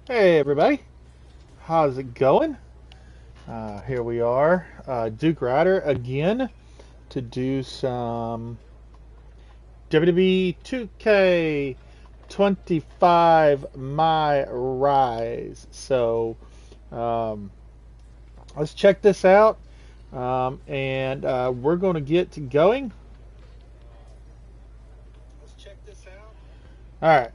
Hey everybody, how's it going? Here we are, Duke Rider again to do some WWE 2K25 My Rise. Um, let's check this out, and we're going to get to going. All right.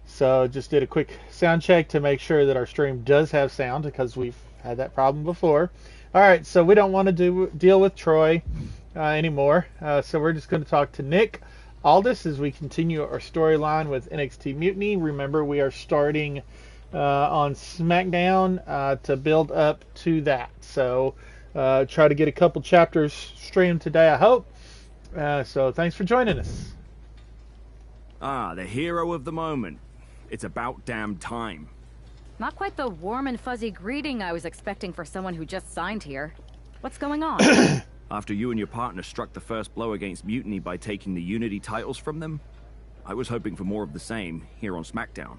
So just did a quick sound check to make sure that our stream does have sound because we've had that problem before. All right, so we don't want to deal with Troy anymore. So we're just going to talk to Nick Aldis as we continue our storyline with NXT Mutiny. Remember, we are starting on SmackDown to build up to that. So try to get a couple chapters streamed today, I hope. So thanks for joining us. Ah, the hero of the moment. It's about damn time. Not quite the warm and fuzzy greeting I was expecting for someone who just signed here. What's going on? After you and your partner struck the first blow against Mutiny by taking the Unity titles from them, I was hoping for more of the same here on SmackDown.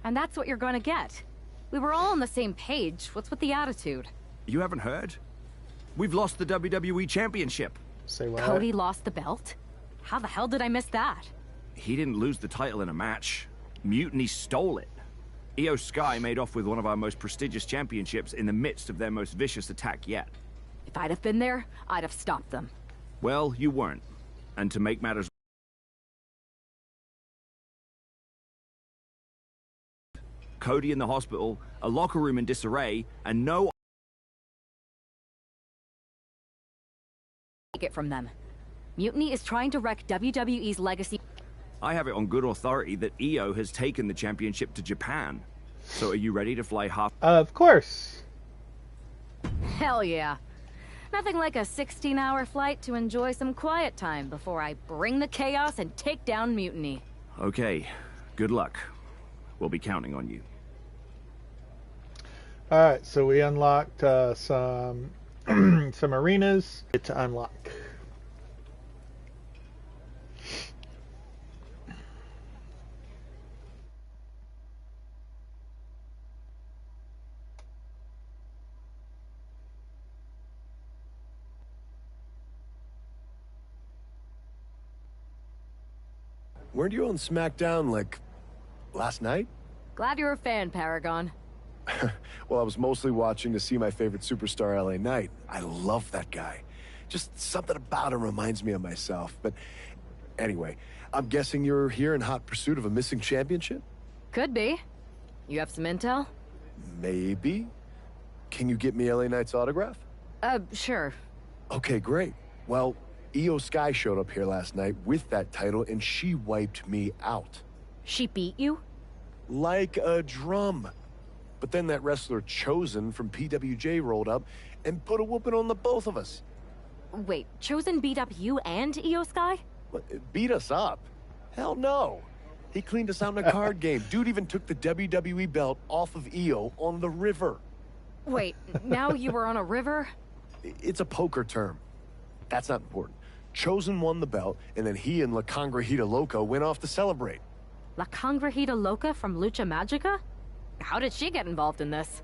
And that's what you're gonna get. We were all on the same page. What's with the attitude? You haven't heard? We've lost the WWE Championship. Say what? Cody lost the belt? How the hell did I miss that? He didn't lose the title in a match. Mutiny stole it. Io Sky made off with one of our most prestigious championships in the midst of their most vicious attack yet. If I'd have been there, I'd have stopped them. Well, you weren't. And to make matters, Cody in the hospital, a locker room in disarray, and no Take it from them. Mutiny is trying to wreck WWE's legacy. I have it on good authority that Io has taken the championship to Japan. So are you ready to fly half? Of course. Hell yeah. Nothing like a 16-hour flight to enjoy some quiet time before I bring the chaos and take down Mutiny. Okay, good luck. We'll be counting on you. All right, so we unlocked some some arenas to unlock. Weren't you on SmackDown, like, last night? Glad you're a fan, Paragon. Well, I was mostly watching to see my favorite superstar, LA Knight. I love that guy. Just something about him reminds me of myself. But anyway, I'm guessing you're here in hot pursuit of a missing championship? Could be. You have some intel? Maybe. Can you get me LA Knight's autograph? Sure. Okay, great. Well, Io Sky showed up here last night with that title, and she wiped me out. She beat you? Like a drum. But then that wrestler Chosen from PWJ rolled up and put a whooping on the both of us. Wait, Chosen beat up you and Io Sky? What, beat us up? Hell no. He cleaned us out in a card game. Dude even took the WWE belt off of Io on the river. Wait, now you were on a river? It's a poker term. That's not important. Chosen won the belt, and then he and La Congrejita Loca went off to celebrate. La Congrejita Loca from Lucha Magica? How did she get involved in this?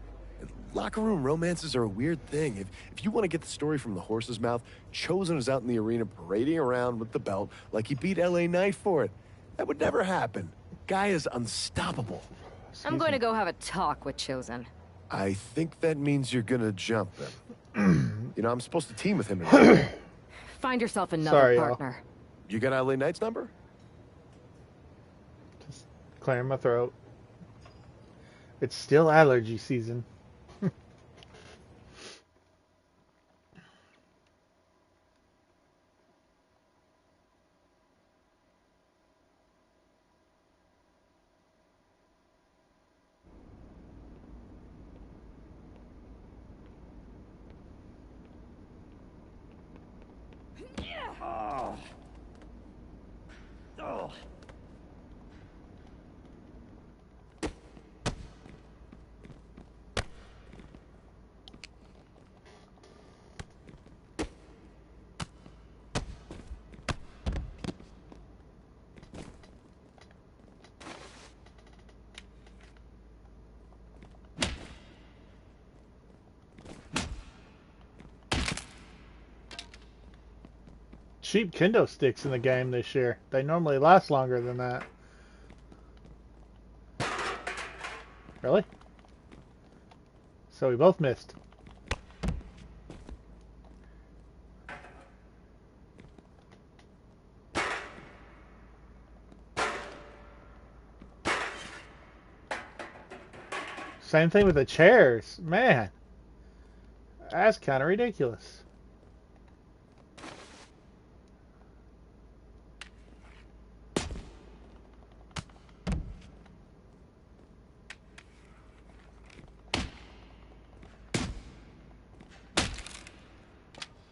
Locker room romances are a weird thing. If you want to get the story from the horse's mouth, Chosen was out in the arena parading around with the belt like he beat LA Knight for it. That would never happen. Guy is unstoppable. I'm going to go have a talk with Chosen. I think that means you're gonna jump him. You know, I'm supposed to team with him tonight. Find yourself another Sorry, y'all. partner. You got LA Knight's number? Just clearing my throat. It's still allergy season. cheap kendo sticks in the game this year. They normally last longer than that. Really? So we both missed. Same thing with the chairs. Man, that's kind of ridiculous.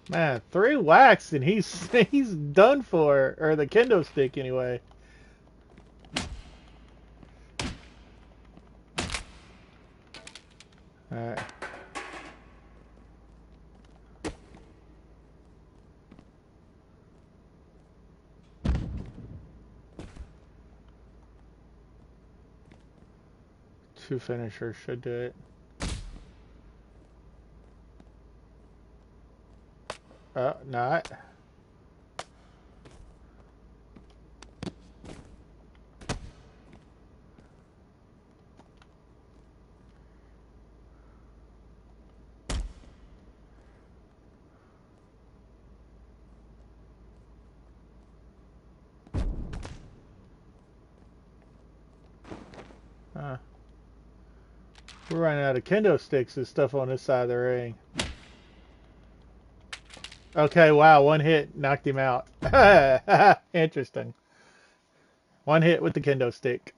Man, 3 whacks and he's done for, or the kendo stick anyway. All right. Two finishers should do it. Not. We're running out of kendo sticks and stuff on this side of the ring. Okay, wow, one hit knocked him out. Interesting. One hit with the kendo stick.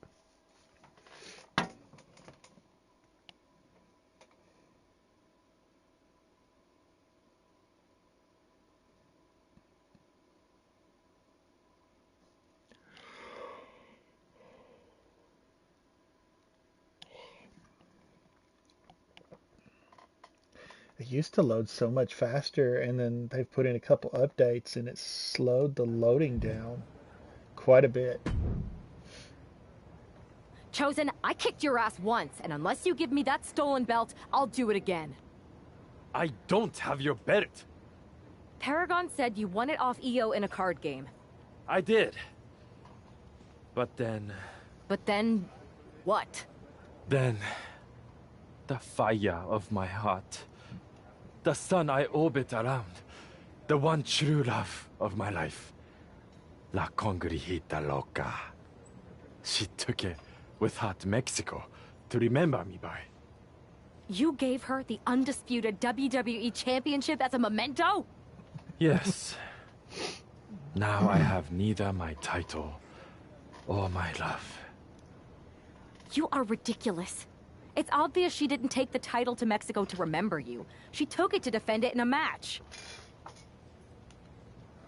It used to load so much faster, and then they've put in a couple updates, and it slowed the loading down quite a bit. Chosen, I kicked your ass once, and unless you give me that stolen belt, I'll do it again. I don't have your belt. Paragon said you won it off EO in a card game. I did. But then... But then... what? Then... the fire of my heart. The sun I orbit around. The one true love of my life. La Congrijita Loca. She took it with her to Mexico to remember me by. You gave her the undisputed WWE Championship as a memento? Yes. Now I have neither my title or my love. You are ridiculous. It's obvious she didn't take the title to Mexico to remember you. She took it to defend it in a match.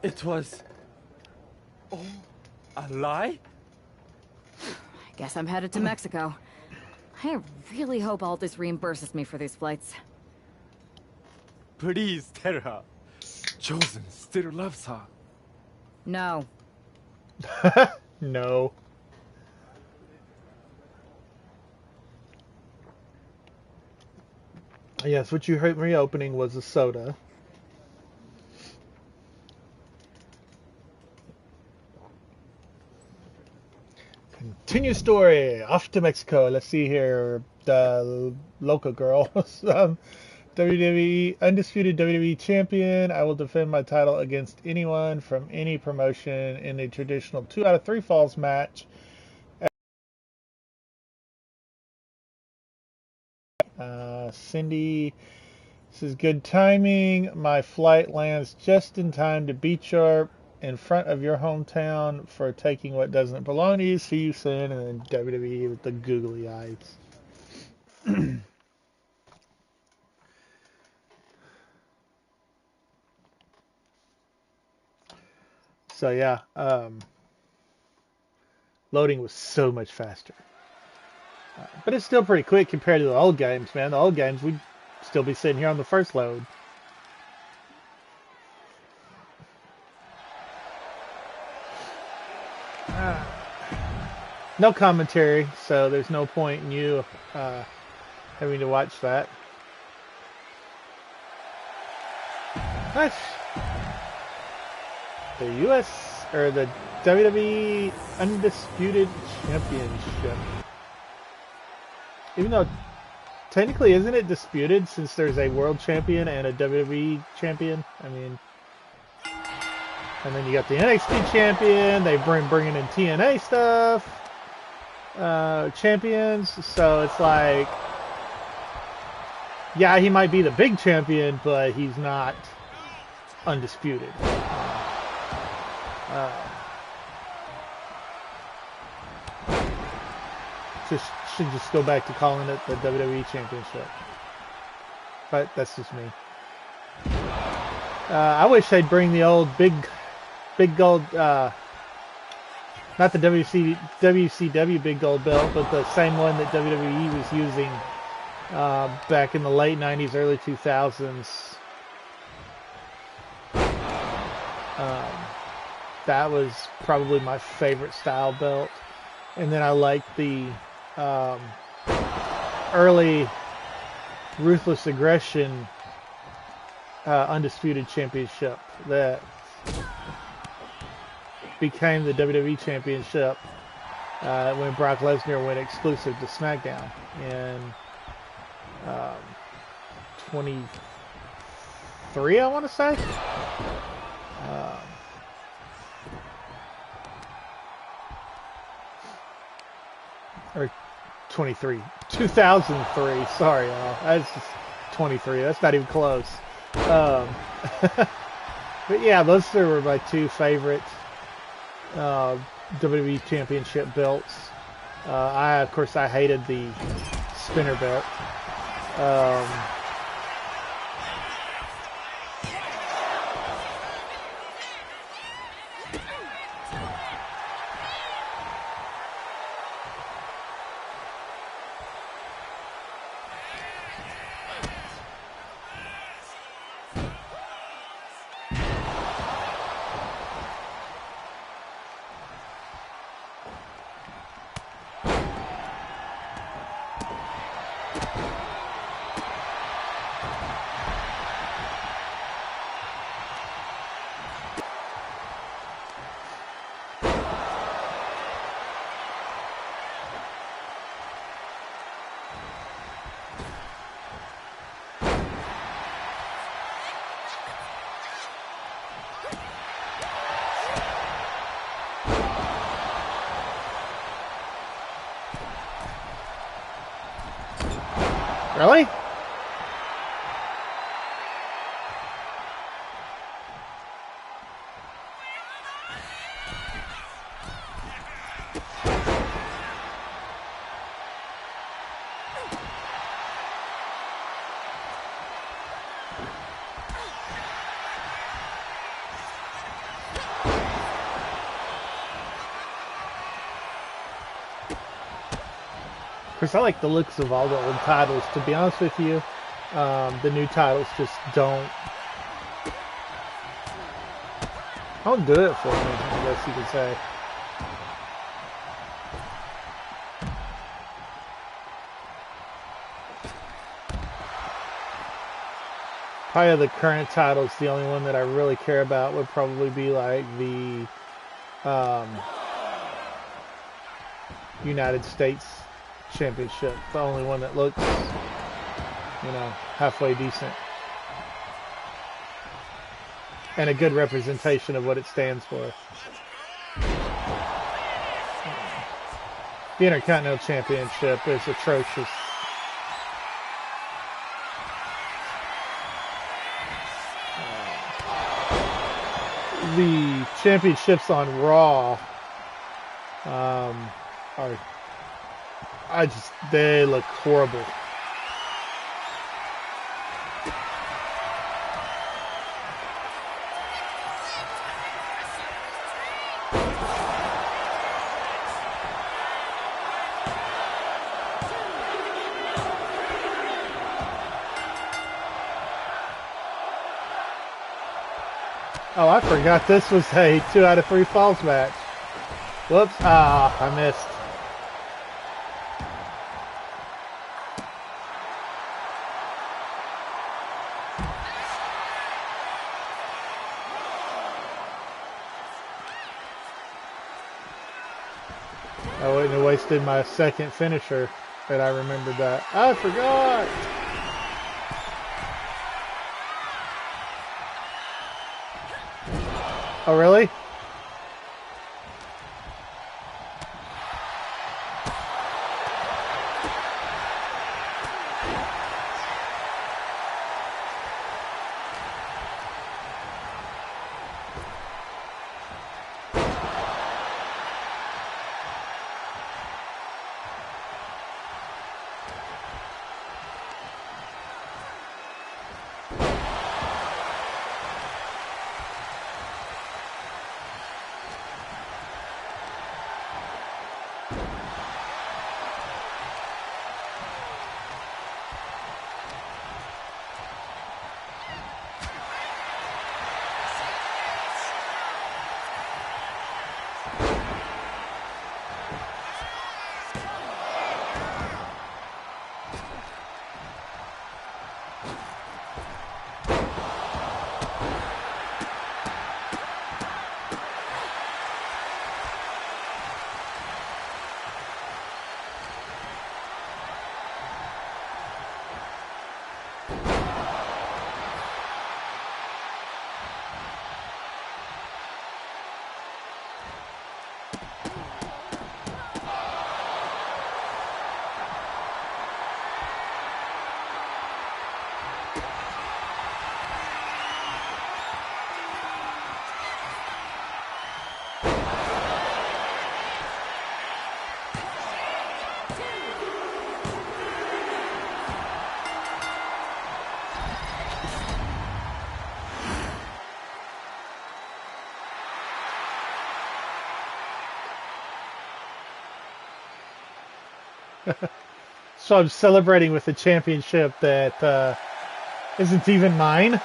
It was... oh, a lie? I guess I'm headed to Mexico. I really hope Aldous reimburses me for these flights. Please tell her. Chosen still loves her. No. No. Yes, what you heard me opening was a soda. Continue story. Off to Mexico. Let's see here. The local girl. WWE undisputed WWE champion. I will defend my title against anyone from any promotion in a traditional 2 out of 3 falls match. Cindy, this is good timing. My flight lands just in time to beat you up in front of your hometown for taking what doesn't belong to you. See you soon. And then WWE with the googly eyes. So yeah, loading was so much faster. But it's still pretty quick compared to the old games, man. The old games, we'd still be sitting here on the first load. No commentary, so there's no point in you having to watch that. the U.S. or the WWE Undisputed Championship. Even though technically, isn't it disputed since there's a world champion and a WWE champion? I mean, and then you got the NXT champion. They bringing in TNA stuff, champions. So it's like, yeah, he might be the big champion, but he's not undisputed. Should just go back to calling it the WWE Championship. But that's just me. I wish they'd bring the old big gold, not the WCW big gold belt, but the same one that WWE was using back in the late 90s, early 2000s. That was probably my favorite style belt. And then I liked the early Ruthless Aggression Undisputed Championship that became the WWE Championship when Brock Lesnar went exclusive to SmackDown in 23, I want to say. Or 23, 2003. Sorry, y'all. That's just 23. That's not even close. But yeah, those were my two favorite WWE Championship belts. Of course, I hated the spinner belt. Really? Of course, I like the looks of all the old titles. To be honest with you, the new titles just don't do it for me, I guess you could say. Probably of the current titles, the only one that I really care about would probably be like the United States Championship, the only one that looks, halfway decent and a good representation of what it stands for. The Intercontinental Championship is atrocious. The championships on Raw they look horrible. Oh, I forgot this was a 2 out of 3 falls match. Whoops. I missed. I wouldn't have wasted my second finisher, but I remembered that. I forgot! Oh, really? So I'm celebrating with a championship that isn't even mine.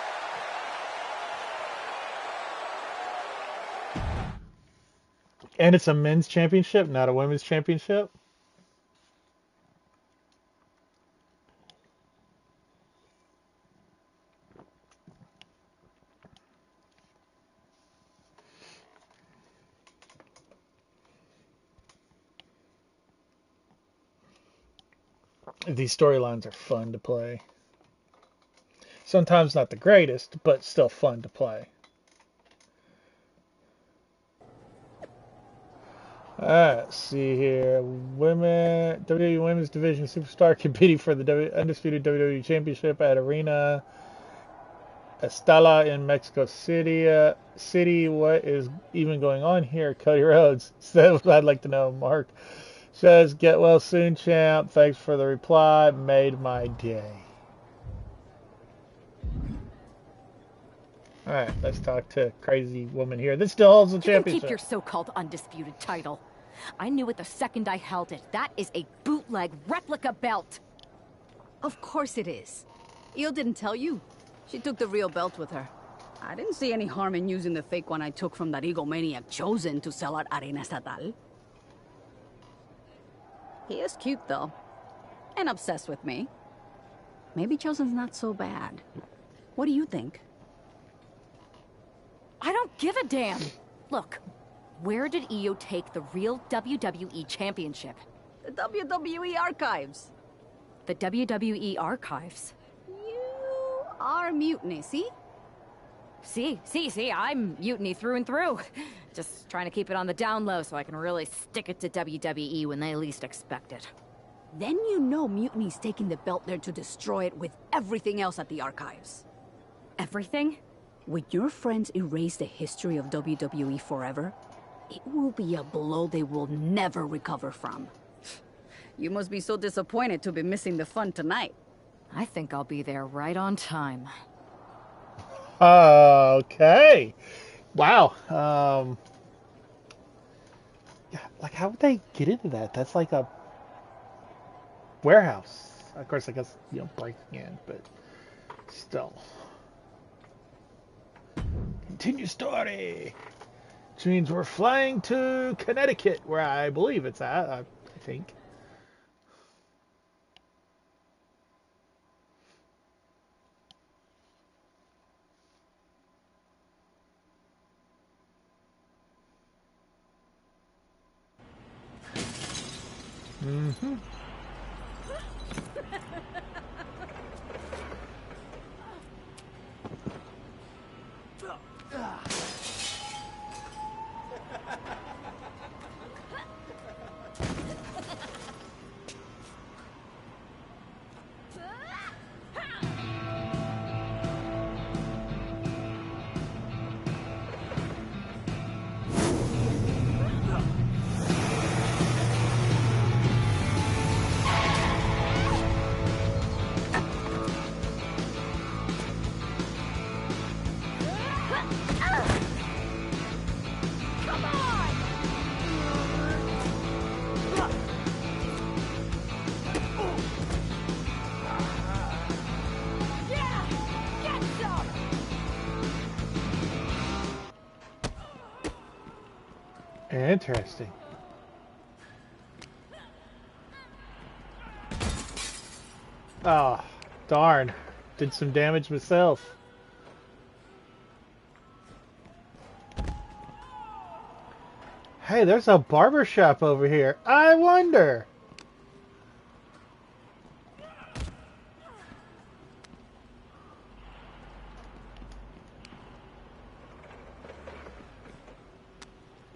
And it's a men's championship, not a women's championship. These storylines are fun to play. Sometimes not the greatest, but still fun to play. Alright, let's see here. Women WWE Women's Division Superstar competing for the undisputed WWE Championship at Arena Estela in Mexico City. What is even going on here? Cody Rhodes says, I'd like to know. Mark says, get well soon, champ. Thanks for the reply. Made my day. Alright, let's talk to crazy woman here. This still holds the championship. You can keep your so-called undisputed title. I knew it the second I held it. That is a bootleg replica belt. Of course it is. Io didn't tell you. She took the real belt with her. I didn't see any harm in using the fake one I took from that egomaniac Chosen to sell at Arena Estatal. He is cute, though. And obsessed with me. Maybe Chosen's not so bad. What do you think? I don't give a damn. Look, where did Io take the real WWE Championship? The WWE archives. The WWE archives? You are Mutiny, see? See, I'm mutiny through and through. Just trying to keep it on the down low so I can really stick it to WWE when they least expect it. Then you know Mutiny's taking the belt there to destroy it with everything else at the archives. Everything? When your friends erase the history of WWE forever, it will be a blow they will never recover from. You must be so disappointed to be missing the fun tonight. I think I'll be there right on time. Okay. Wow. Yeah, like, how would they get into that? That's like a warehouse. Of course, I guess, breaking in, but still. Continue story. Which means we're flying to Connecticut, where I believe it's at, I think. Mm-hmm. Interesting. Oh, darn. Did some damage myself. Hey, there's a barber shop over here. I wonder.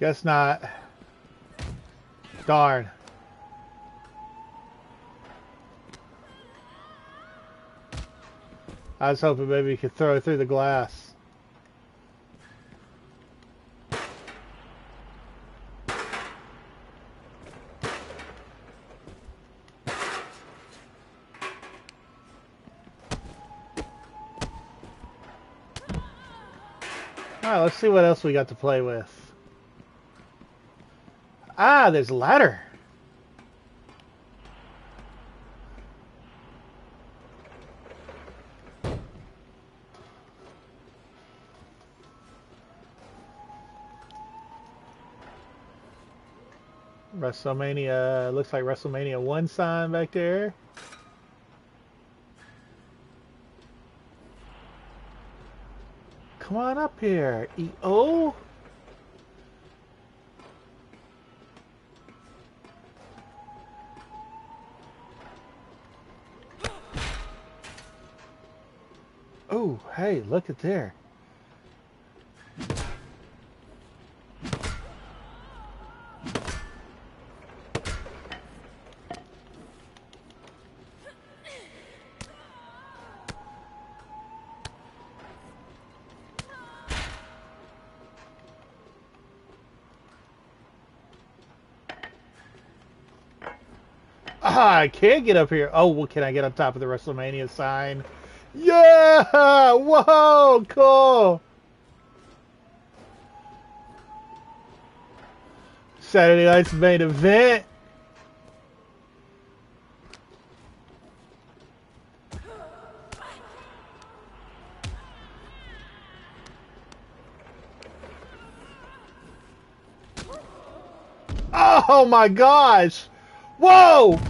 Guess not. Darn. I was hoping maybe you could throw it through the glass. Alright, let's see what else we got to play with. Ah, there's a ladder. WrestleMania, looks like WrestleMania 1 sign back there. Come on up here, EO. Oh, hey, look at there. Ah, I can't get up here. Oh, well, can I get on top of the WrestleMania sign? Yeah! Whoa, cool! Saturday night's main event. Oh my gosh! Whoa!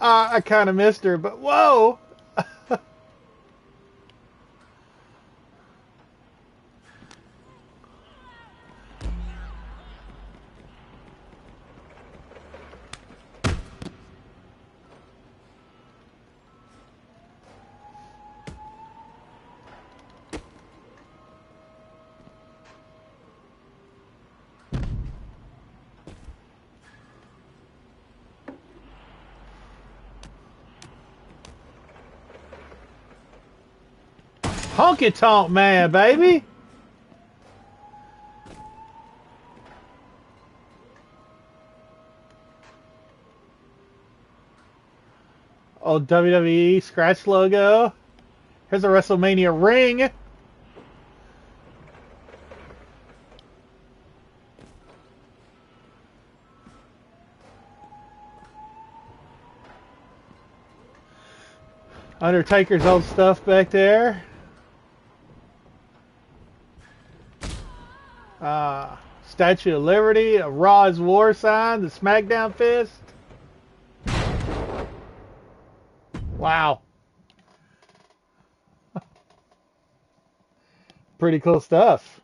I kind of missed her, but whoa! Honky tonk man, baby! Old WWE scratch logo. Here's a WrestleMania ring. Undertaker's old stuff back there. Statue of Liberty, a Raw's War sign, the SmackDown fist. Wow. Pretty cool stuff.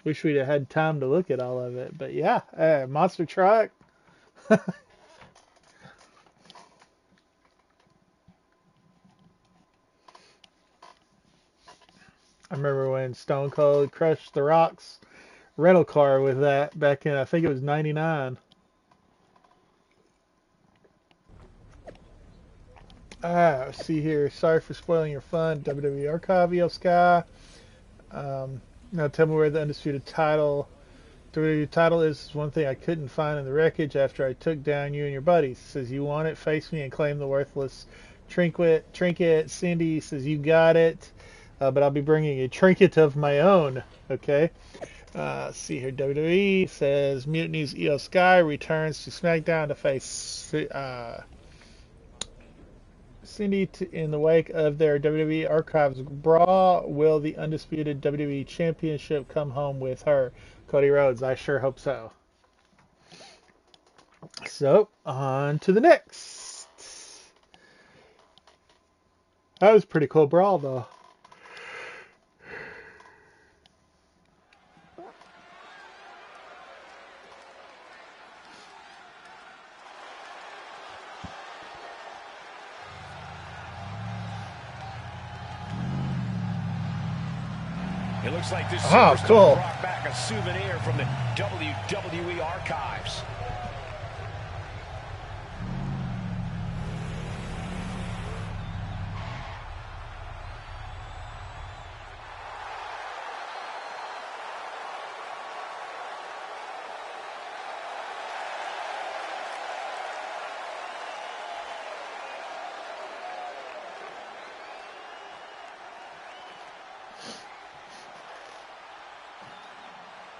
Wish we'd have had time to look at all of it. But yeah, monster truck. I remember when Stone Cold crushed The Rock's rental car with that back in, I think it was 99. Let's see here. Sorry for spoiling your fun. WWE Archive, EO Sky. Now tell me where the undisputed title, WWE title is one thing I couldn't find in the wreckage after I took down you and your buddies. Says you want it, face me and claim the worthless trinket. Cindy says you got it, but I'll be bringing a trinket of my own. Okay. See here, WWE says Mutiny's EO Sky returns to SmackDown to face Cindy in the wake of their WWE Archives brawl. Will the undisputed WWE Championship come home with her? Cody Rhodes, I sure hope so. So, on to the next. That was a pretty cool brawl, though. It looks like this superstar cool. Brought back a souvenir from the WWE Archives.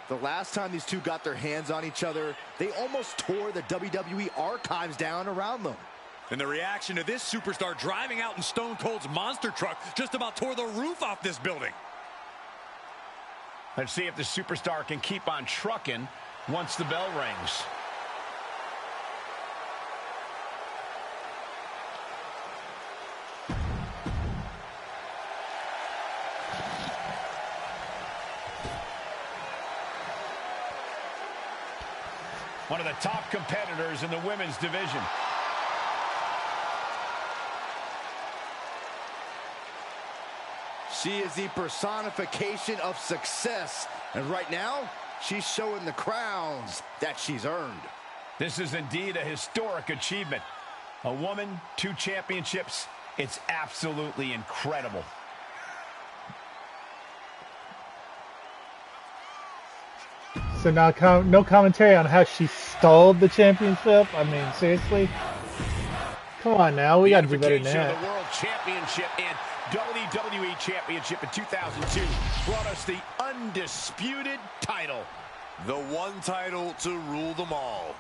The last time these two got their hands on each other, they almost tore the WWE Archives down around them. And the reaction to this superstar driving out in Stone Cold's monster truck just about tore the roof off this building. Let's see if the superstar can keep on trucking once the bell rings. One of the top competitors in the women's division. She is the personification of success. And right now, she's showing the crowns that she's earned. This is indeed a historic achievement. A woman, 2 championships. It's absolutely incredible. So now no commentary on how she stole the championship? I mean, seriously? Come on now, we gotta do better than that. The World Championship and WWE Championship in 2002 brought us the undisputed title. The one title to rule them all.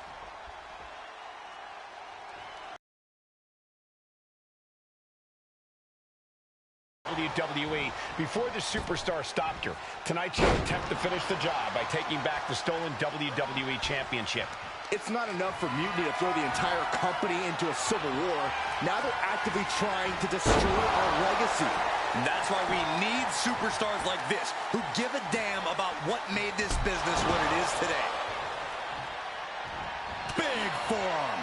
WWE before the superstar stopped her. Tonight she'll attempt to finish the job by taking back the stolen WWE Championship. It's not enough for Mutiny to throw the entire company into a civil war. Now they're actively trying to destroy our legacy. That's why we need superstars like this who give a damn about what made this business what it is today. Big forearm.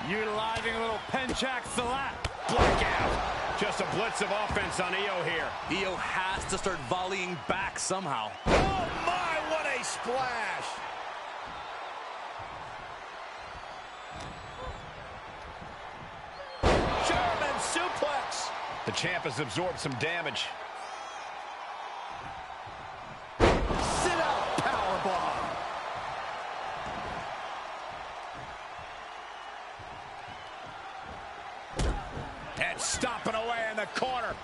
Utilizing a little penchak salat. Blackout. Just a blitz of offense on EO here. EO has to start volleying back somehow. Oh my, what a splash. German suplex. The champ has absorbed some damage. Sit out powerbomb. And stomping away in the corner.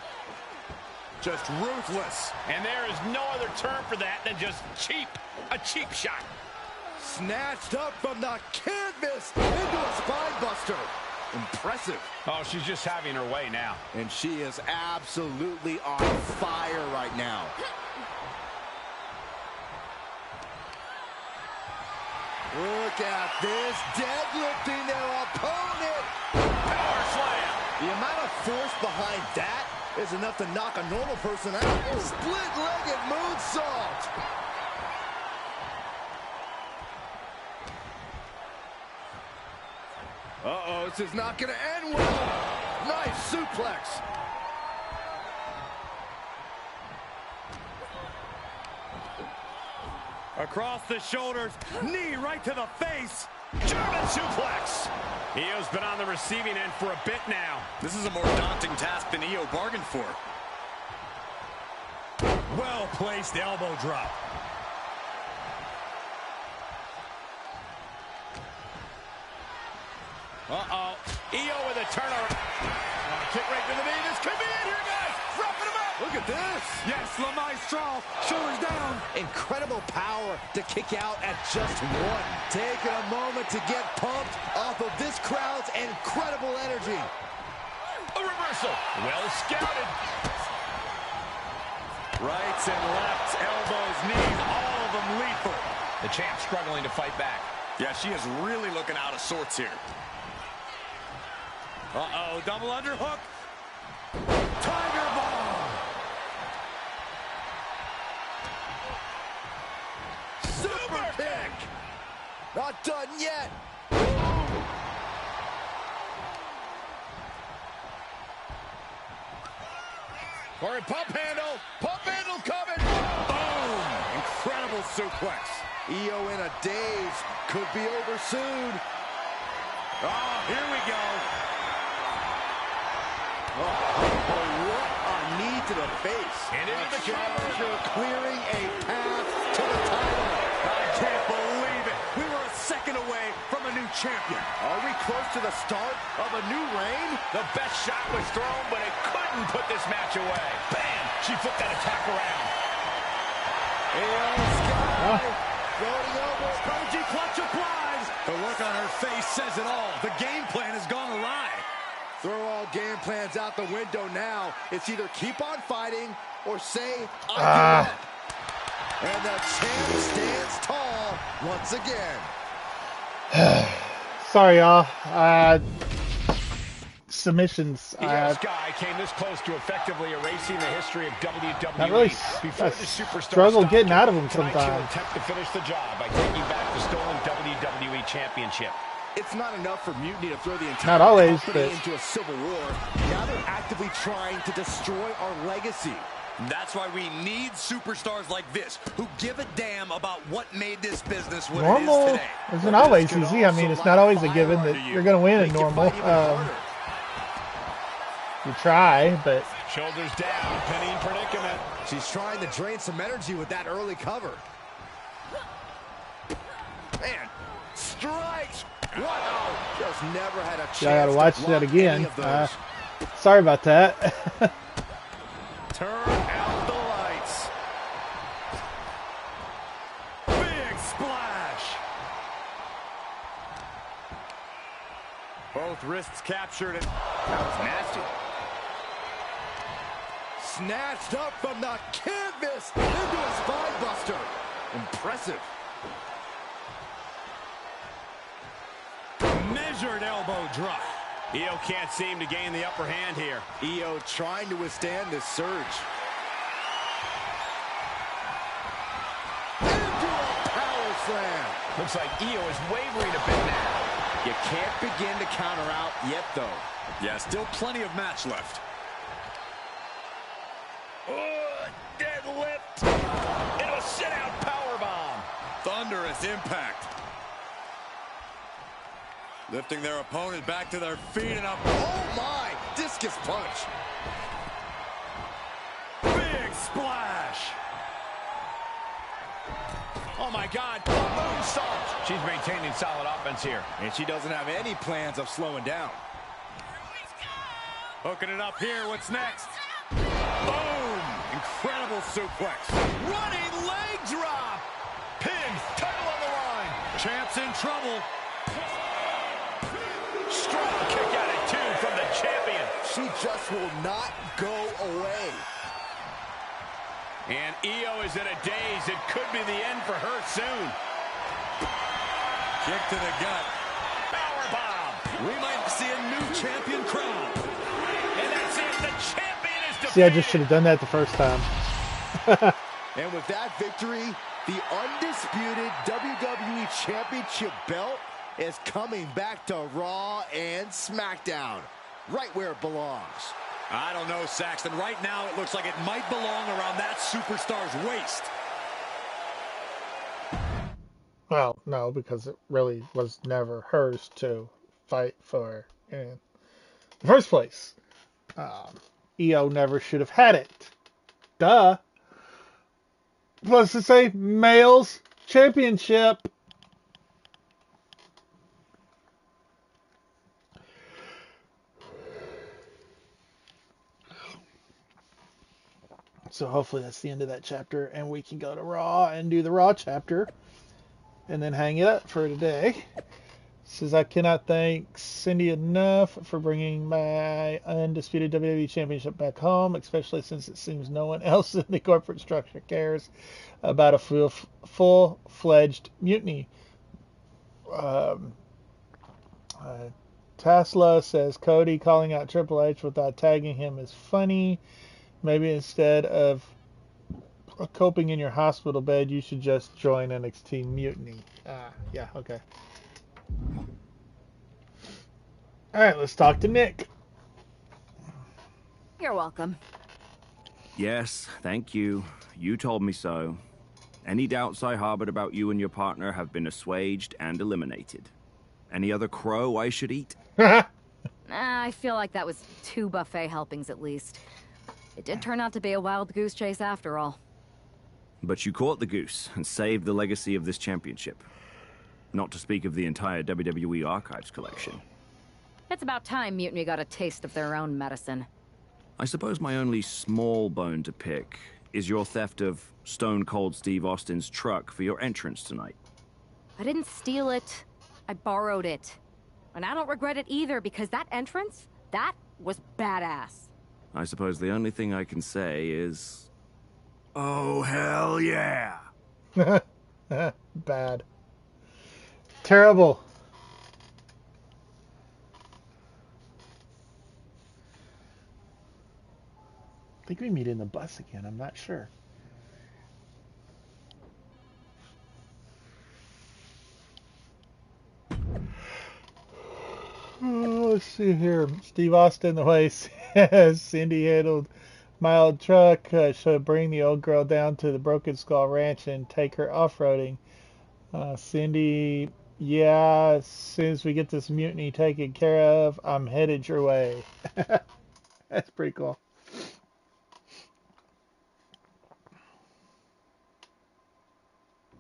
Just ruthless. And there is no other term for that than just cheap. A cheap shot. Snatched up from the canvas into a spine buster. Impressive. Oh, she's just having her way now. And she is absolutely on fire right now. Look at this, deadlifting their opponent. Power slam. The amount of force behind that is enough to knock a normal person out. Split-legged moonsault. Uh-oh, this is not going to end well. Nice suplex. Across the shoulders, knee right to the face. German suplex. Io's been on the receiving end for a bit now. This is a more daunting task than Io bargained for. Well-placed elbow drop. Uh-oh. Io with a turnaround. Kick right to the knee. This could be it here, guys. Wrapping him up. Look at this. Yes, La Maestro, shoulders down. Incredible power to kick out at just one. Taking a moment to get pumped off of this crowd's incredible energy. A reversal. Well scouted. Rights and lefts, elbows, knees, all of them lethal. The champ struggling to fight back. Yeah, she is really looking out of sorts here. Uh-oh, double underhook. Tiger bomb. Super kick. Not done yet. Corey, pump handle. Pump handle coming. Boom. Incredible suplex. Io in a daze. Could be over soon. Oh, here we go. Oh, what a knee to the face. And into the Challenger clearing a path to the title. I can't believe it. We were a second away from a new champion. Are we close to the start of a new reign? The best shot was thrown, but it couldn't put this match away. Bam! She flipped that attack around. Io Sky floating over. Prodigy clutch applies. The look on her face says it all. The game plan has gone awry. Throw all game plans out the window now. It's either keep on fighting or say, I give up. And the champ stands tall once again. Sorry, y'all. Submissions. Io Sky came this close to effectively erasing the history of WWE. Not really. Before I the superstar struggle stopped getting her, out of them tonight she'll sometimes. attempt to finish the job by taking back the stolen WWE Championship. It's not enough for Mutiny to throw the entire Not always, company but into a civil war. Now they're actively trying to destroy our legacy. That's why we need superstars like this who give a damn about what made this business what it normal is today. isn't always easy. I mean, it's not always a given that you're going to win in normal. You try, but Shoulders down, pinning predicament. She's trying to drain some energy with that early cover. Man, strikes. What? Oh, just never had a chance. I got to watch that again. Sorry about that. Turn out the lights. Big splash. Both wrists captured. That was nasty. Snatched up from the canvas into a spine buster. Impressive. Measured elbow drop. Io can't seem to gain the upper hand here. Io trying to withstand this surge. Into a power slam. Looks like Io is wavering a bit now. You can't begin to counter out yet, though. Yeah, still plenty of match left. Oh, deadlift. Into a sit-out powerbomb. Thunderous impact. Lifting their opponent back to their feet and up. Oh my, discus punch. Big splash. Oh my God, moonsault. She's maintaining solid offense here. And she doesn't have any plans of slowing down. Hooking it up here, what's next? Boom! Incredible suplex. Running leg drop. Pin, title on the line. Champ's in trouble. Strong kick out at 2 from the champion. She just will not go away. And Io is in a daze. It could be the end for her soon. Kick to the gut. Powerbomb. We might see a new champion crowned. And that's it. The champion is defeated. see, I just should have done that the first time. And with that victory, the undisputed WWE Championship belt is coming back to Raw and SmackDown, right where it belongs. I don't know, Saxton. Right now, it looks like it might belong around that superstar's waist. Well, no, because it really was never hers to fight for in the first place. EO never should have had it. Duh. Plus, to say males championship. So hopefully that's the end of that chapter, and we can go to Raw and do the Raw chapter, and then hang it up for today. Says, I cannot thank Cindy enough for bringing my undisputed WWE Championship back home, especially since it seems no one else in the corporate structure cares about a full-fledged mutiny. Tasla says, Cody calling out Triple H without tagging him is funny. Maybe instead of coping in your hospital bed, you should just join NXT Mutiny. Yeah, okay. All right, let's talk to Nick. You're welcome. Yes, thank you. You told me so. Any doubts I harbored about you and your partner have been assuaged and eliminated. Any other crow I should eat? I feel like that was 2 buffet helpings at least. It did turn out to be a wild goose chase after all. But you caught the goose and saved the legacy of this championship. Not to speak of the entire WWE Archives collection. It's about time Mutiny got a taste of their own medicine. I suppose my only small bone to pick is your theft of Stone Cold Steve Austin's truck for your entrance tonight. I didn't steal it. I borrowed it. And I don't regret it either, because that entrance, that was badass. I suppose the only thing I can say is... oh, hell yeah! Bad. Terrible. I think we meet in the bus again. I'm not sure. Oh, let's see here. Steve Austin, the way Cindy handled my old truck, should bring the old girl down to the Broken Skull Ranch and take her off-roading. Cindy, yeah, as soon as we get this mutiny taken care of, I'm headed your way. That's pretty cool.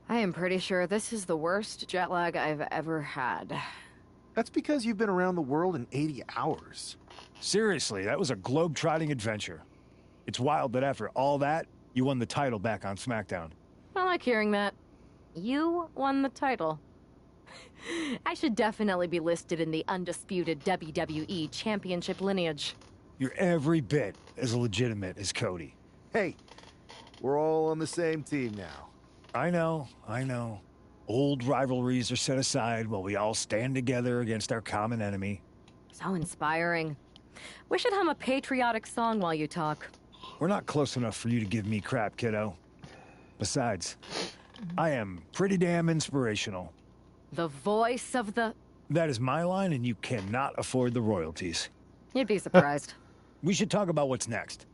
I am pretty sure this is the worst jet lag I've ever had. That's because you've been around the world in 80 hours. Seriously, that was a globe-trotting adventure. It's wild that after all that, you won the title back on SmackDown. I like hearing that. You won the title. I should definitely be listed in the undisputed WWE Championship lineage. You're every bit as legitimate as Cody. Hey, we're all on the same team now. I know. Old rivalries are set aside while we all stand together against our common enemy. So inspiring. We should hum a patriotic song while you talk. We're not close enough for you to give me crap, kiddo. Besides, I am pretty damn inspirational. The voice of the... That is my line, and you cannot afford the royalties. You'd be surprised. We should talk about what's next.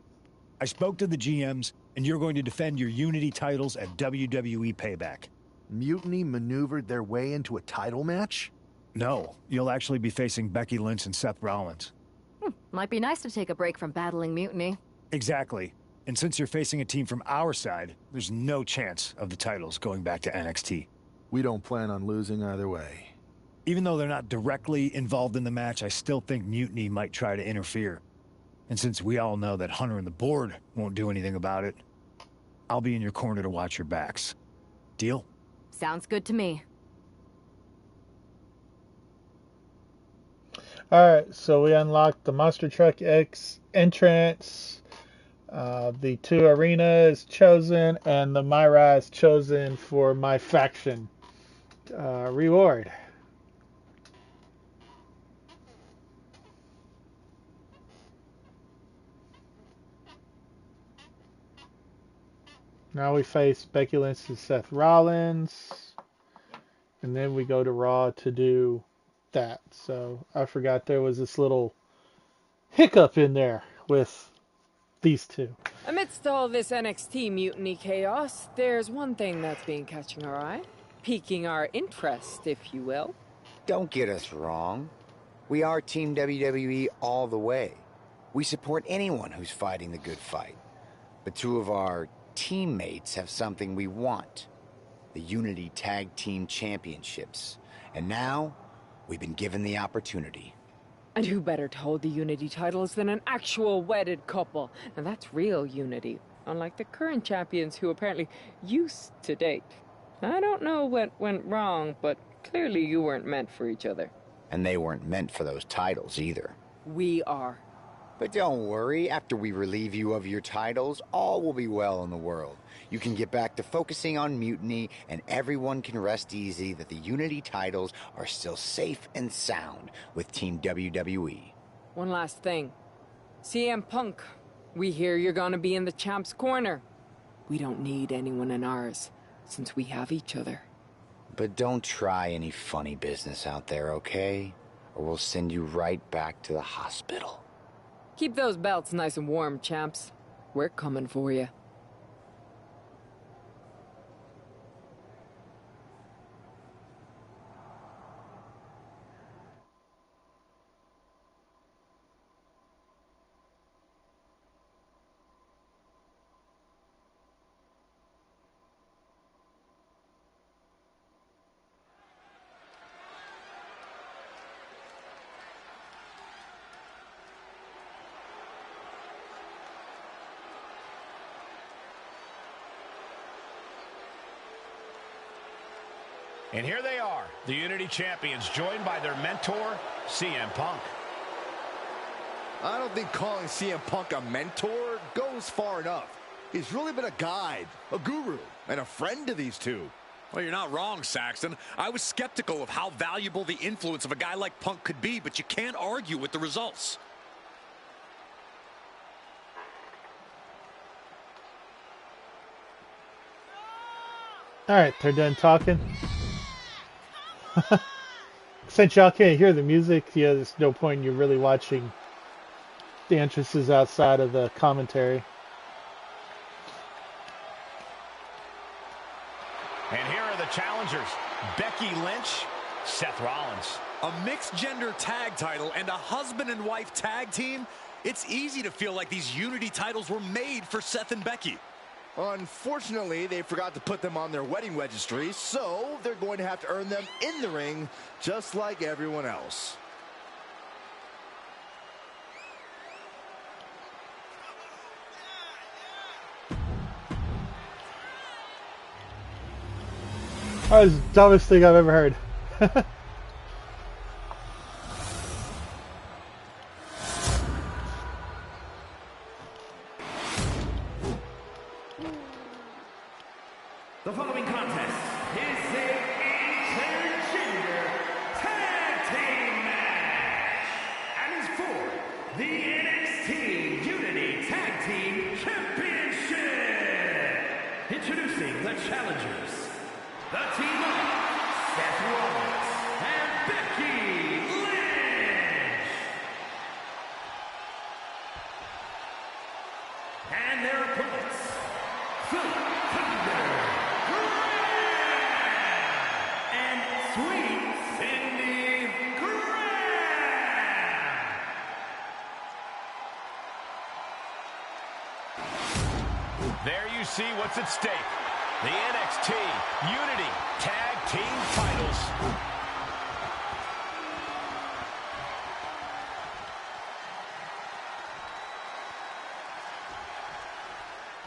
I spoke to the GMs, and you're going to defend your Unity titles at WWE Payback. Mutiny maneuvered their way into a title match? No, you'll actually be facing Becky Lynch and Seth Rollins. Might be nice to take a break from battling Mutiny. Exactly. And since you're facing a team from our side, there's no chance of the titles going back to NXT. We don't plan on losing either way. Even though they're not directly involved in the match, I still think Mutiny might try to interfere. And since we all know that Hunter and the board won't do anything about it, I'll be in your corner to watch your backs. Deal? Sounds good to me. Alright, so we unlocked the Monster Truck X entrance. The 2 Arena is chosen, and the Myra is chosen for my faction reward. Now we face Becky Lynch and Seth Rollins. and then we go to Raw to do that. So I forgot there was this little hiccup in there with these two. Amidst all this NXT mutiny chaos, there's one thing that's been catching our eye. Piquing our interest, if you will. Don't get us wrong. We are Team WWE all the way. We support anyone who's fighting the good fight. But two of our teammates have something we want. The Unity Tag Team Championships. And now, we've been given the opportunity. And who better to hold the Unity titles than an actual wedded couple? Now that's real unity, unlike the current champions who apparently used to date. I don't know what went wrong, but clearly you weren't meant for each other. And they weren't meant for those titles either. We are. But don't worry, after we relieve you of your titles, all will be well in the world. You can get back to focusing on Mutiny, and everyone can rest easy that the Unity titles are still safe and sound with Team WWE. One last thing. CM Punk, we hear you're gonna be in the champ's corner. We don't need anyone in ours, since we have each other. But don't try any funny business out there, okay? Or we'll send you right back to the hospital. Keep those belts nice and warm, champs. We're coming for you. And here they are, the Unity Champions, joined by their mentor, CM Punk. I don't think calling CM Punk a mentor goes far enough. He's really been a guide, a guru, and a friend to these two. Well, you're not wrong, Saxton. I was skeptical of how valuable the influence of a guy like Punk could be, but you can't argue with the results. All right, they're done talking. Since y'all can't hear the music, yeah, there's no point in you really watching the entrances outside of the commentary. And here are the challengers, Becky Lynch, Seth Rollins. A mixed-gender tag title and a husband and wife tag team? It's easy to feel like these Unity titles were made for Seth and Becky. Unfortunately, they forgot to put them on their wedding registry, so they're going to have to earn them in the ring, just like everyone else. That was the dumbest thing I've ever heard. The following contest is an intergender tag team match and is for the NXT Unity Tag Team Championship. Introducing the challengers, the team of Seth Rollins and Becky Lynch. And their opponents, There you see what's at stake. The NXT Unity Tag Team titles.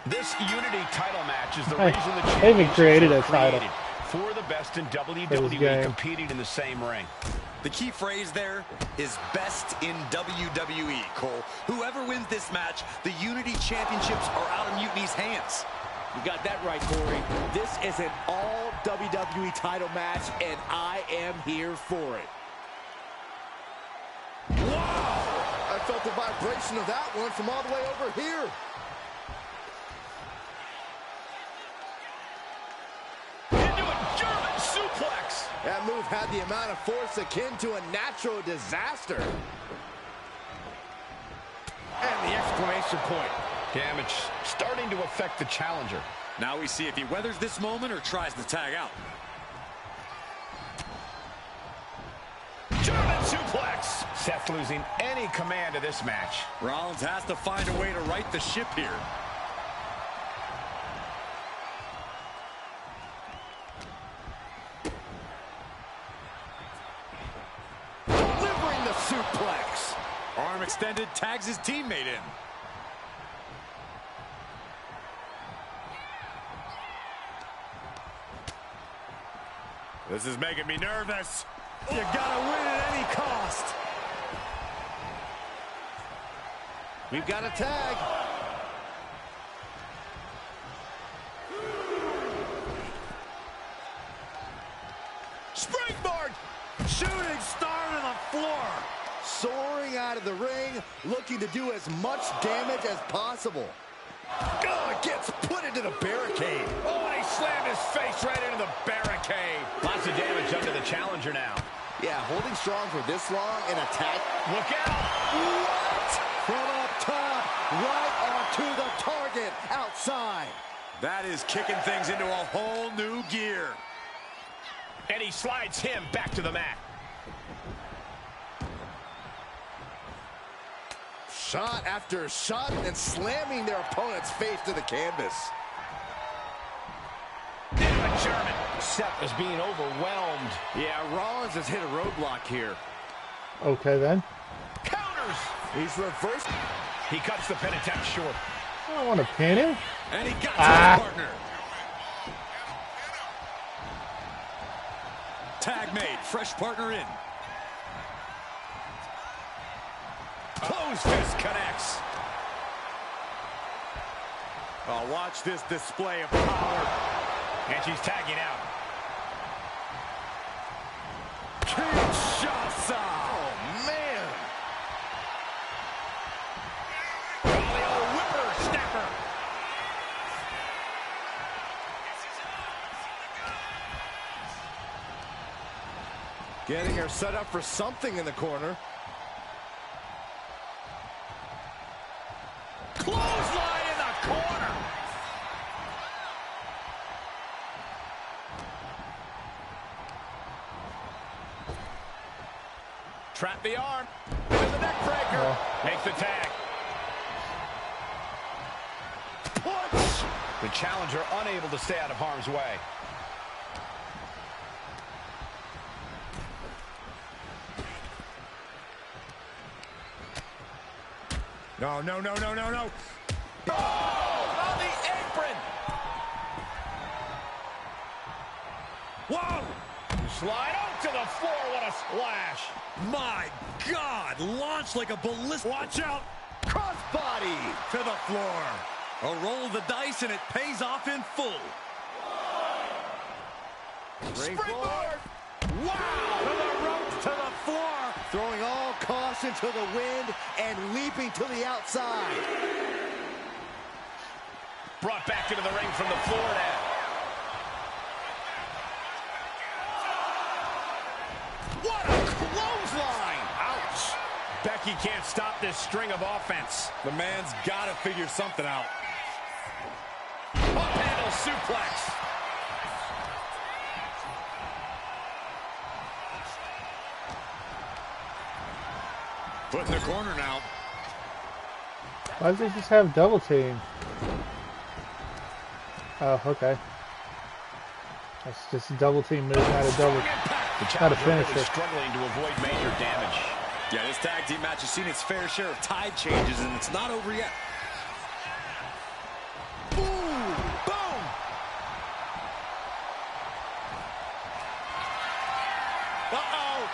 This Unity title match is the reason the They created a championships were title created. For the best in for this WWE game. competing in the same ring. The key phrase there is best in WWE, Cole. Whoever wins this match, the Unity Championships are out of Mutiny's hands. You got that right, Corey. This is an all WWE title match, and I am here for it. Wow! I felt the vibration of that one from all the way over here. Into a German suplex. That move had the amount of force akin to a natural disaster. And the exclamation point. Damage starting to affect the challenger. Now we see if he weathers this moment or tries to tag out. German suplex. Seth losing any command of this match. Rollins has to find a way to right the ship here. Delivering the suplex. Arm extended, tags his teammate in. This is making me nervous. You gotta win at any cost. We've got a tag. Springboard! Shooting star to the floor. Soaring out of the ring, looking to do as much damage as possible. Oh, it gets put into the barricade. Oh, and he slammed his face right into the barricade. Lots of damage under the challenger now. Yeah, holding strong for this long and attack. Look out! What? From up top, right onto the target, outside. That is kicking things into a whole new gear. And he slides him back to the mat. Shot after shot and slamming their opponent's face to the canvas. Into German. Seth is being overwhelmed. Yeah, Rollins has hit a roadblock here. Okay, then. Counters. He's reversed. He cuts the pin attempt short. I don't want to pin him. And he got to his partner. Tag made, fresh partner in. Close fist connects. Oh, watch this display of power. And she's tagging out. Kinshasa. Oh, man. The old whippersnapper. Getting her set up for something in the corner. Clothesline in the corner. Trap the arm. With the neck breaker. Makes the tag. Punch. The challenger unable to stay out of harm's way. No, no, no, no, no, no. Oh, on the apron. Whoa! Slide out to the floor. What a splash. My God! Launched like a ballista. Watch out. Crossbody to the floor. A roll of the dice and it pays off in full. Springboard. Wow. To the ropes, to the floor. Throwing all caution to the wind and leaping to the outside. Brought back into the ring from the floor now. What a clothesline! Ouch. Becky can't stop this string of offense. The man's got to figure something out. Up handle suplex. Put in the corner now. Why does it just have double team? Oh, okay. That's just a double team move, not a double. Not a finisher. Really struggling to avoid major damage. Yeah, this tag team match has seen its fair share of tide changes, and it's not over yet. Boom! Boom! Uh-oh!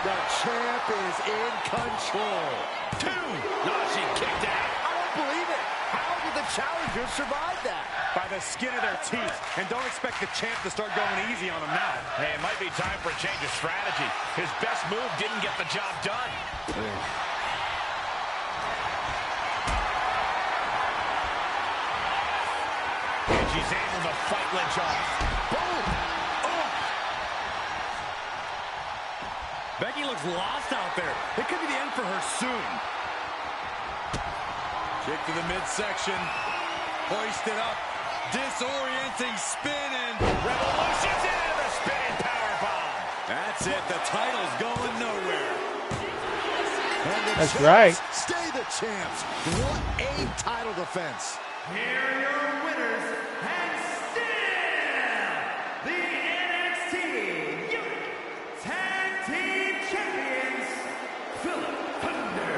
The champ is in control. 2. No, she kicked out. I don't believe it. How did the challenger survive that? By the skin of their teeth. And don't expect the champ to start going easy on them now. Hey, it might be time for a change of strategy. His best move didn't get the job done. And she's able to fight Lynch off. Boom! Becky looks lost out there. It could be the end for her soon. Kick to the midsection. Hoisted up. Disorienting spin and Revolution's into the spinning powerbomb. That's it. The title's going nowhere. That's right. Stay the champs. What a title defense. Here are your winners, and still the NXT Tag Team Champions, Philip Thunder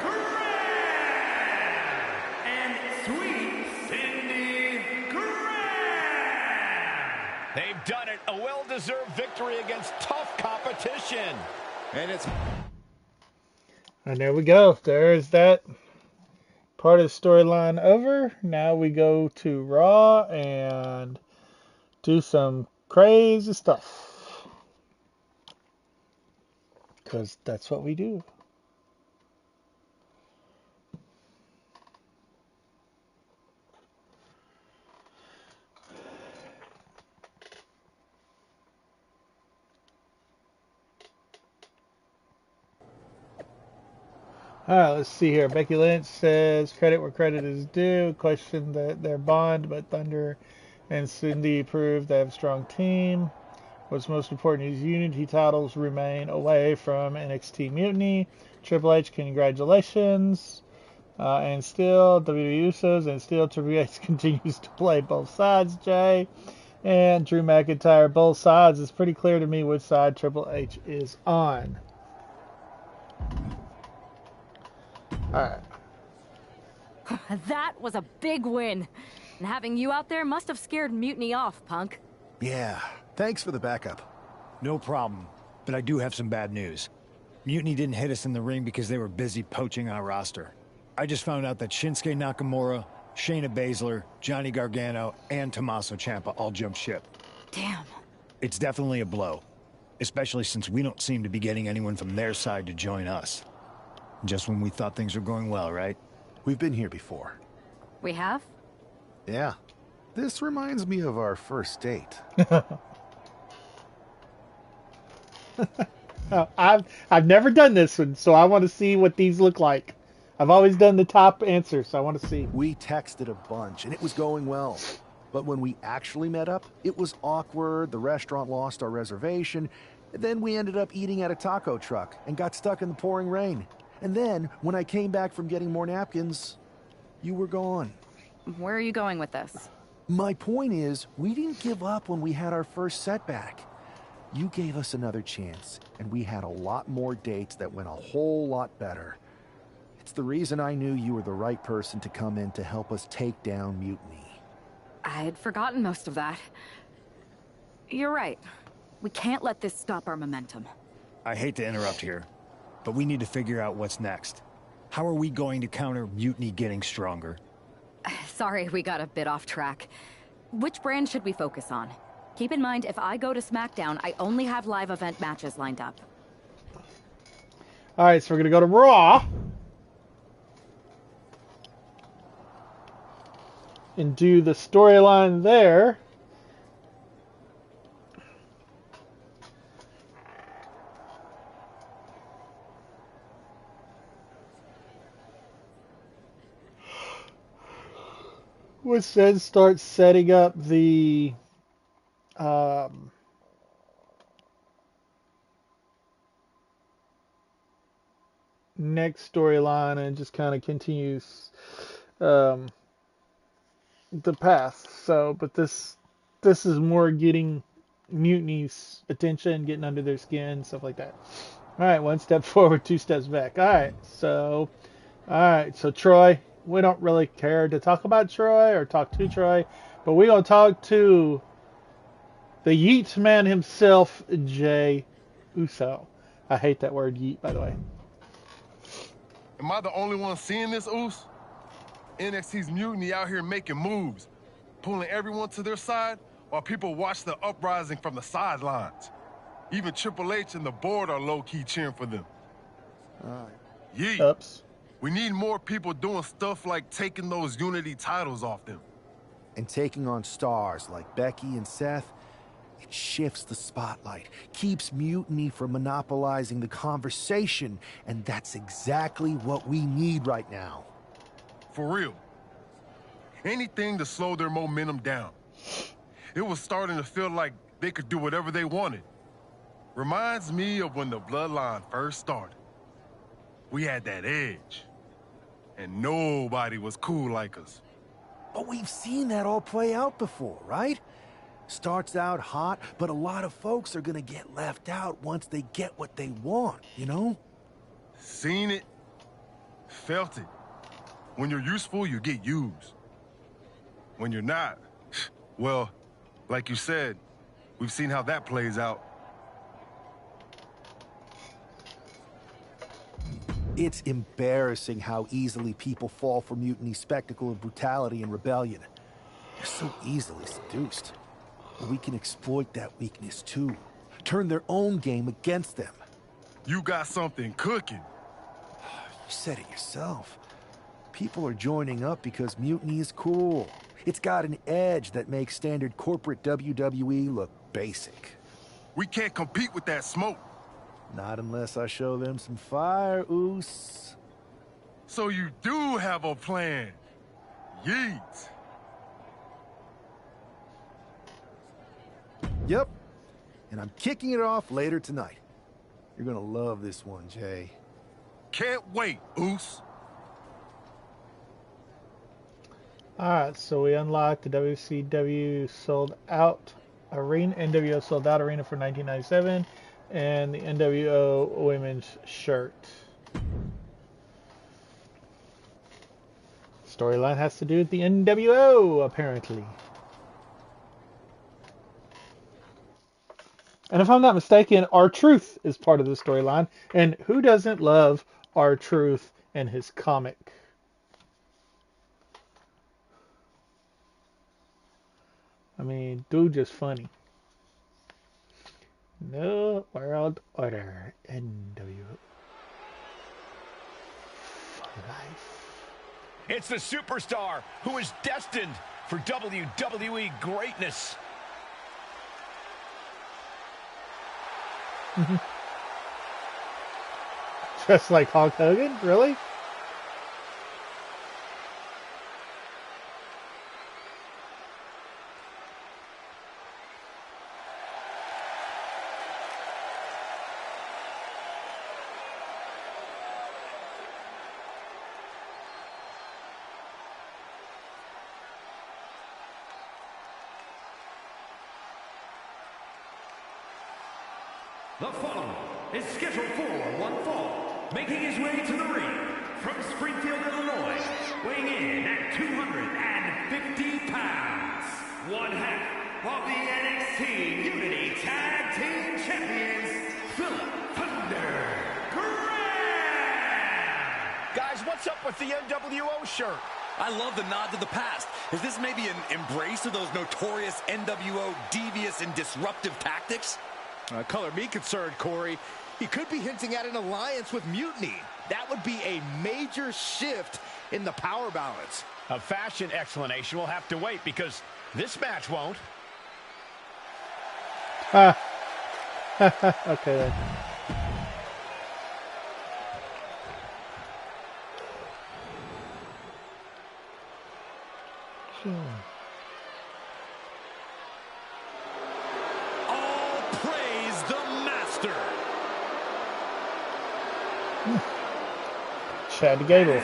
Graham and Sweet Cindy Graham. They've done it. A well-deserved victory against tough competition. And it's... And there we go. There's that part of the storyline over. Now we go to Raw and do some crazy stuff. Because that's what we do. All right, let's see here. Becky Lynch says credit where credit is due. Questioned their bond, but Thunder and Cindy proved they have a strong team. What's most important is unity titles remain away from NXT Mutiny. Triple H, congratulations. And still, WWE Usos, and still Triple H continues to play both sides, Jay. And Drew McIntyre, both sides. It's pretty clear to me which side Triple H is on. Alright. That was a big win. And having you out there must have scared Mutiny off, Punk. Yeah, thanks for the backup. No problem, but I do have some bad news. Mutiny didn't hit us in the ring because they were busy poaching our roster. I just found out that Shinsuke Nakamura, Shayna Baszler, Johnny Gargano, and Tommaso Ciampa all jumped ship. Damn. It's definitely a blow, especially since we don't seem to be getting anyone from their side to join us. Just when we thought things were going well, right? We've been here before. We have? Yeah. This reminds me of our first date. I've never done this one, so I want to see what these look like. I've always done the top answer, so I want to see. We texted a bunch, and it was going well. But when we actually met up, it was awkward. The restaurant lost our reservation. And then we ended up eating at a taco truck and got stuck in the pouring rain. And then, when I came back from getting more napkins, you were gone. Where are you going with this? My point is, we didn't give up when we had our first setback. You gave us another chance, and we had a lot more dates that went a whole lot better. It's the reason I knew you were the right person to come in to help us take down Mutiny. I had forgotten most of that. You're right. We can't let this stop our momentum. I hate to interrupt here, but we need to figure out what's next. How are we going to counter Mutiny getting stronger? Sorry, we got a bit off track. Which brand should we focus on? Keep in mind, if I go to SmackDown, I only have live event matches lined up. Alright, so we're going to go to Raw. And do the storyline there. Which then starts setting up the next storyline and just kind of continues the path. So, but this is more getting Mutiny's attention, getting under their skin, stuff like that. All right, one step forward, two steps back. All right, so Troy. We don't really care to talk about Troy or talk to Troy, but we're going to talk to the Yeet man himself, Jay Uso. I hate that word, Yeet, by the way. Am I the only one seeing this, Us? NXT's Mutiny out here making moves, pulling everyone to their side while people watch the uprising from the sidelines. Even Triple H and the board are low-key cheering for them. Yeet. Oops. We need more people doing stuff like taking those Unity titles off them. And taking on stars like Becky and Seth, It shifts the spotlight, keeps Mutiny from monopolizing the conversation, and that's exactly what we need right now. For real. Anything to slow their momentum down. It was starting to feel like they could do whatever they wanted. Reminds me of when the Bloodline first started. We had that edge. And nobody was cool like us. But we've seen that all play out before, right? Starts out hot, but a lot of folks are gonna get left out once they get what they want, you know? Seen it, felt it. When you're useful, you get used. When you're not, well, like you said, we've seen how that plays out. It's embarrassing how easily people fall for Mutiny's spectacle of brutality and rebellion. They're so easily seduced. But we can exploit that weakness too. Turn their own game against them. You got something cooking. You said it yourself. People are joining up because Mutiny is cool. It's got an edge that makes standard corporate WWE look basic. We can't compete with that smoke. Not unless I show them some fire, Oos. So you do have a plan. Yeet. Yep. And I'm kicking it off later tonight. You're gonna love this one, Jay. Can't wait, Oos. Alright, so we unlocked the WCW sold out arena, NWO sold out arena for 1997, and the NWO women's shirt. Storyline has to do with the NWO, apparently. And if I'm not mistaken, R-Truth is part of the storyline. And who doesn't love R-Truth and his comic? I mean, dude just funny. No World Order, NWO for life. It's the superstar who is destined for WWE greatness. Just like Hulk Hogan? Really? The following is scheduled for one fall, making his way to the ring from Springfield, Illinois, weighing in at 250 pounds, one half of the NXT Unity Tag Team Champions, Philip Thunder Graham! Guys, what's up with the NWO shirt? I love the nod to the past. Is this maybe an embrace of those notorious NWO devious and disruptive tactics? Color me concerned, Corey. He could be hinting at an alliance with Mutiny. That would be a major shift in the power balance. A fashion explanation will have to wait because this match won't. Okay then. All praise the master. Chad Gable.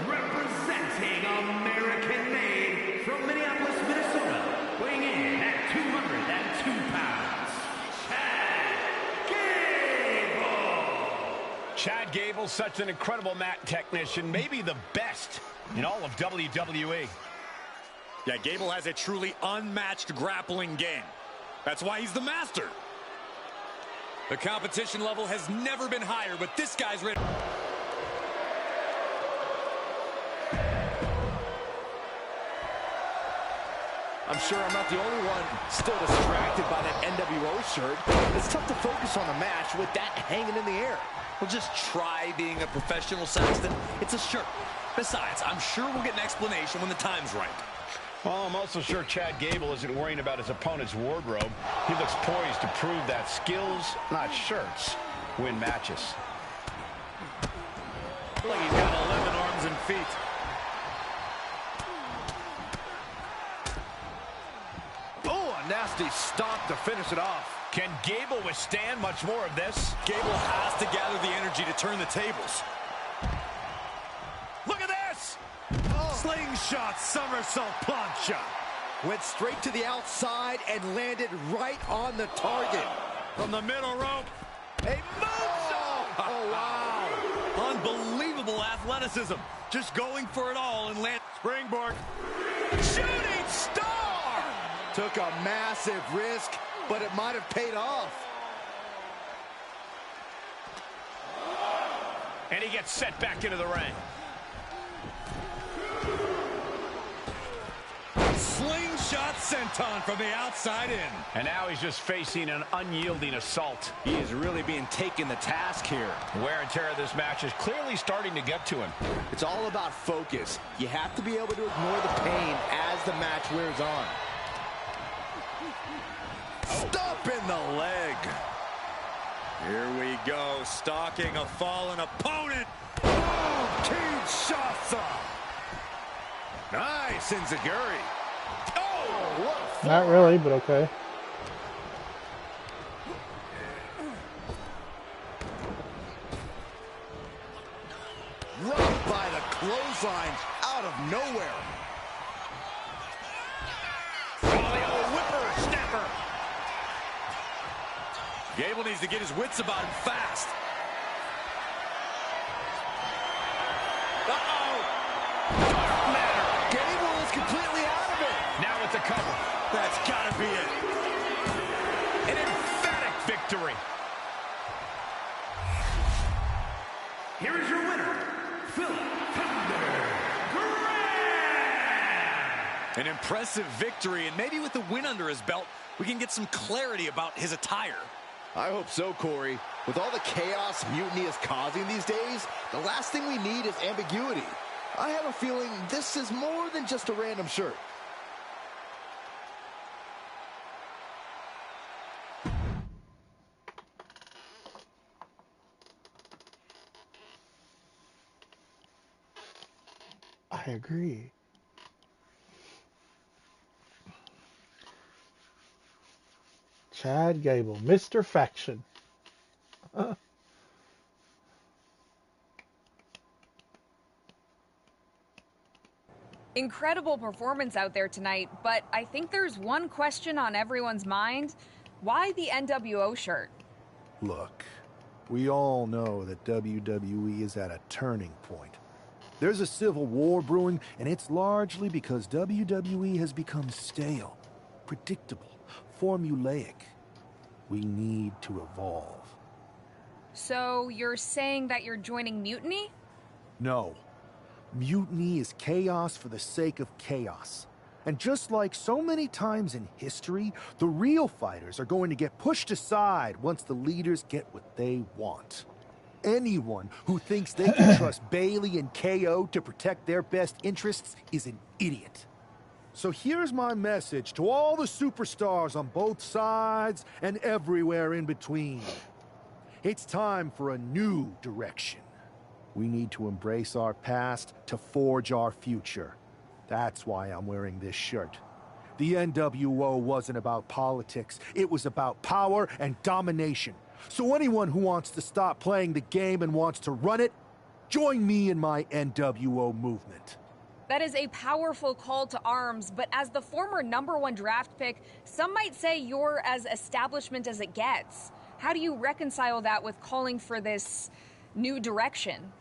Representing American-made from Minneapolis, Minnesota, weighing in at 202 pounds, Chad Gable. Chad Gable's such an incredible mat technician, maybe the best in all of WWE. Yeah, Gable has a truly unmatched grappling game. That's why he's the master. The competition level has never been higher, but this guy's ready. I'm sure I'm not the only one still distracted by that NWO shirt. It's tough to focus on the match with that hanging in the air. Well, just try being a professional, Saxton. It's a shirt. Besides, I'm sure we'll get an explanation when the time's right. Well, I'm also sure Chad Gable isn't worrying about his opponent's wardrobe. He looks poised to prove that skills, not shirts, win matches. Like he's got 11 arms and feet. Oh, a nasty stop to finish it off. Can Gable withstand much more of this? Gable has to gather the energy to turn the tables. Look at this! Oh. Slingshot somersault plancha. Went straight to the outside and landed right on the target. From the middle rope. A moonsault! Oh, wow. Unbelievable athleticism. Just going for it all and land. Springboard. Shooting star! Took a massive risk, but it might have paid off. And he gets set back into the ring. Slingshot senton from the outside in. And now he's just facing an unyielding assault. He is really being taken to task here. Wear and tear of this match is clearly starting to get to him. It's all about focus. You have to be able to ignore the pain as the match wears on. Stop in the leg. Here we go, stalking a fallen opponent. Oh, Kinshasa. Nice, Enziguri. Oh, what a Not really, but okay. Right by the clothesline out of nowhere. Whippersnapper. Gable needs to get his wits about him fast. Dark matter. Gable is completely out of it. Now with the cover. That's gotta be it. An emphatic victory. Here is your winner, Philip Thunder Graham. An impressive victory, and maybe with the win under his belt, we can get some clarity about his attire. I hope so, Corey. With all the chaos Mutiny is causing these days, the last thing we need is ambiguity. I have a feeling this is more than just a random shirt. I agree. Chad Gable, Mr. Faction. Incredible performance out there tonight, but I think there's one question on everyone's mind. Why the NWO shirt? Look, we all know that WWE is at a turning point. There's a civil war brewing, and it's largely because WWE has become stale, predictable, formulaic. We need to evolve. So you're saying that you're joining Mutiny? No. Mutiny is chaos for the sake of chaos. And just like so many times in history, the real fighters are going to get pushed aside once the leaders get what they want. Anyone who thinks they can trust Bailey and KO to protect their best interests is an idiot. So here's my message to all the superstars on both sides and everywhere in between. It's time for a new direction. We need to embrace our past to forge our future. That's why I'm wearing this shirt. The NWO wasn't about politics. It was about power and domination. So anyone who wants to stop playing the game and wants to run it, join me in my NWO movement. That is a powerful call to arms, but as the former #1 draft pick, some might say you're as establishment as it gets. How do you reconcile that with calling for this new direction?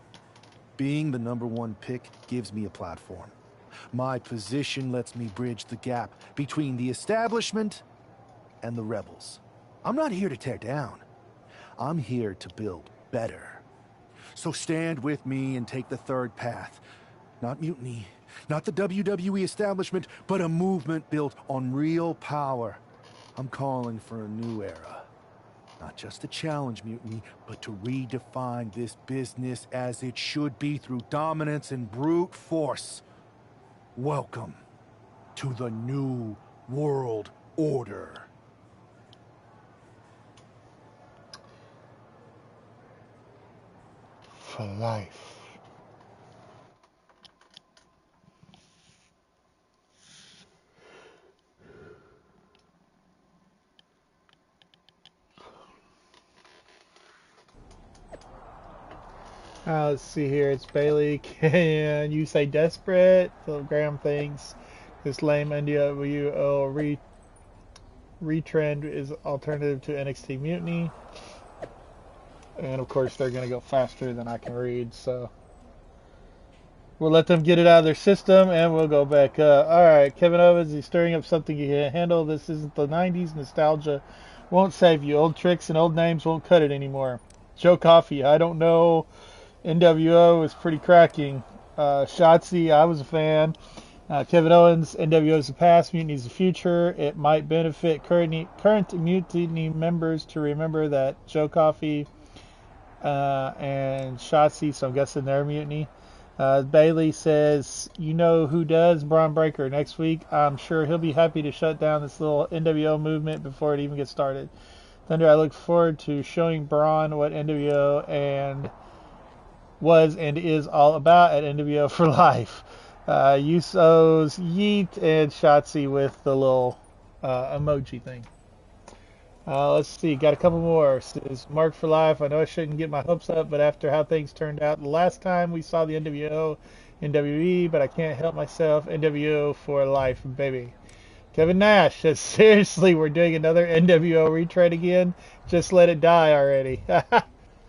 Being the #1 pick gives me a platform. My position lets me bridge the gap between the establishment and the rebels. I'm not here to tear down. I'm here to build better. So stand with me and take the third path. Not mutiny, not the WWE establishment, but a movement built on real power. I'm calling for a new era. Not just to challenge mutiny, but to redefine this business as it should be through dominance and brute force. Welcome to the new world order. For life. Let's see here. It's Bailey. Can you say desperate? Philip Graham thinks this lame NWO retrend is alternative to NXT Mutiny. And of course, they're going to go faster than I can read, so we'll let them get it out of their system and we'll go back up. Alright, Kevin Owens, he's stirring up something you can't handle. This isn't the 90s. Nostalgia won't save you. Old tricks and old names won't cut it anymore. Joe Coffey, I don't know. NWO is pretty cracking. Shotzi, I was a fan. Kevin Owens, NWO is the past, Mutiny is the future. It might benefit current Mutiny members to remember that Joe Coffey and Shotzi, so I'm guessing they're Mutiny. Bailey says, you know who does? Braun Breaker. Next week, I'm sure he'll be happy to shut down this little NWO movement before it even gets started. Thunder, I look forward to showing Braun what NWO was and is all about at NWO for life. Usos, Yeet, and Shotzi with the little emoji thing. Let's see, got a couple more. Says Mark for life. I know I shouldn't get my hopes up, but after how things turned out the last time we saw the NWO in WWE, but I can't help myself. NWO for life, baby. Kevin Nash says, seriously, we're doing another NWO retread again? Just let it die already.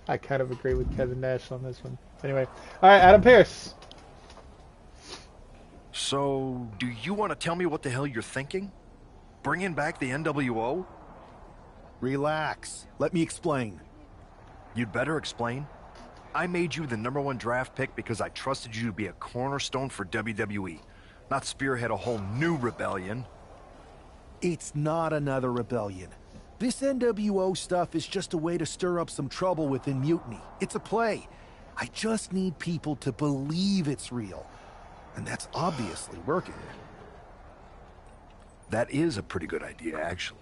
I kind of agree with Kevin Nash on this one. Anyway, all right, Adam Pearce. So, do you want to tell me what the hell you're thinking? Bringing back the NWO? Relax. Let me explain. You'd better explain. I made you the #1 draft pick because I trusted you to be a cornerstone for WWE, not spearhead a whole new rebellion. It's not another rebellion. This NWO stuff is just a way to stir up some trouble within Mutiny. It's a play. I just need people to believe it's real. And that's obviously working. That is a pretty good idea, actually.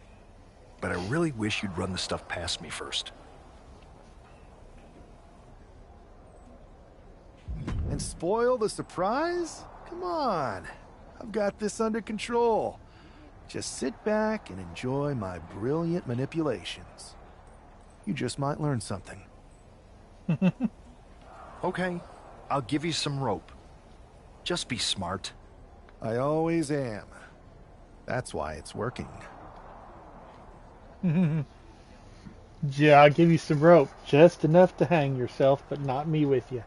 But I really wish you'd run the stuff past me first. And spoil the surprise? Come on. I've got this under control. Just sit back and enjoy my brilliant manipulations. You just might learn something. Okay, I'll give you some rope. Just be smart. I always am. That's why it's working. Yeah, I'll give you some rope. Just enough to hang yourself, but not me with you.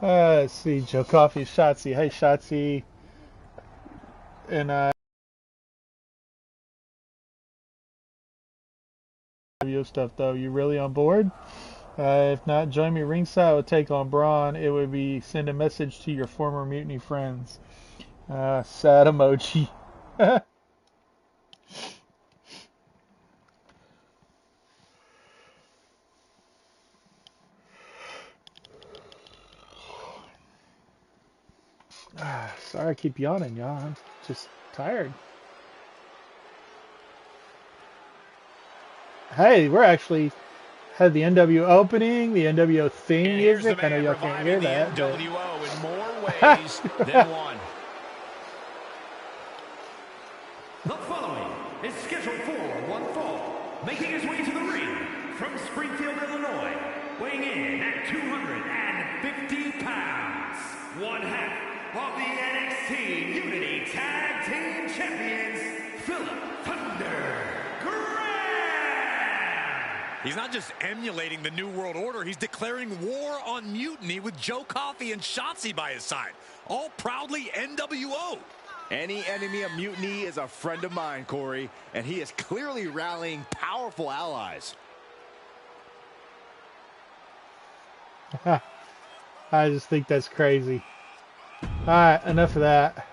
Let's see, Joe Coffey, Shotzi. Hey, Shotzi. And video stuff though. You really on board? If not, join me ringside. We'll take on Braun. It would be send a message to your former Mutiny friends. Sad emoji. Sorry I keep yawning, y'all. I'm just tired. Hey, we're actually had the NWO opening, the NWO theme music. I know y'all can't hear that. The NWO in more ways than one. The following is scheduled for one fall, making his way to the ring from Springfield, Illinois, weighing in at 250 pounds, one half of the NXT Unity Tag Team Champions, Philip Thunder Graham. He's not just emulating the New World Order, he's declaring war on Mutiny with Joe Coffey and Shotzi by his side, all proudly NWO. Any enemy of Mutiny is a friend of mine, Corey, and he is clearly rallying powerful allies. I just think that's crazy. Alright, enough of that.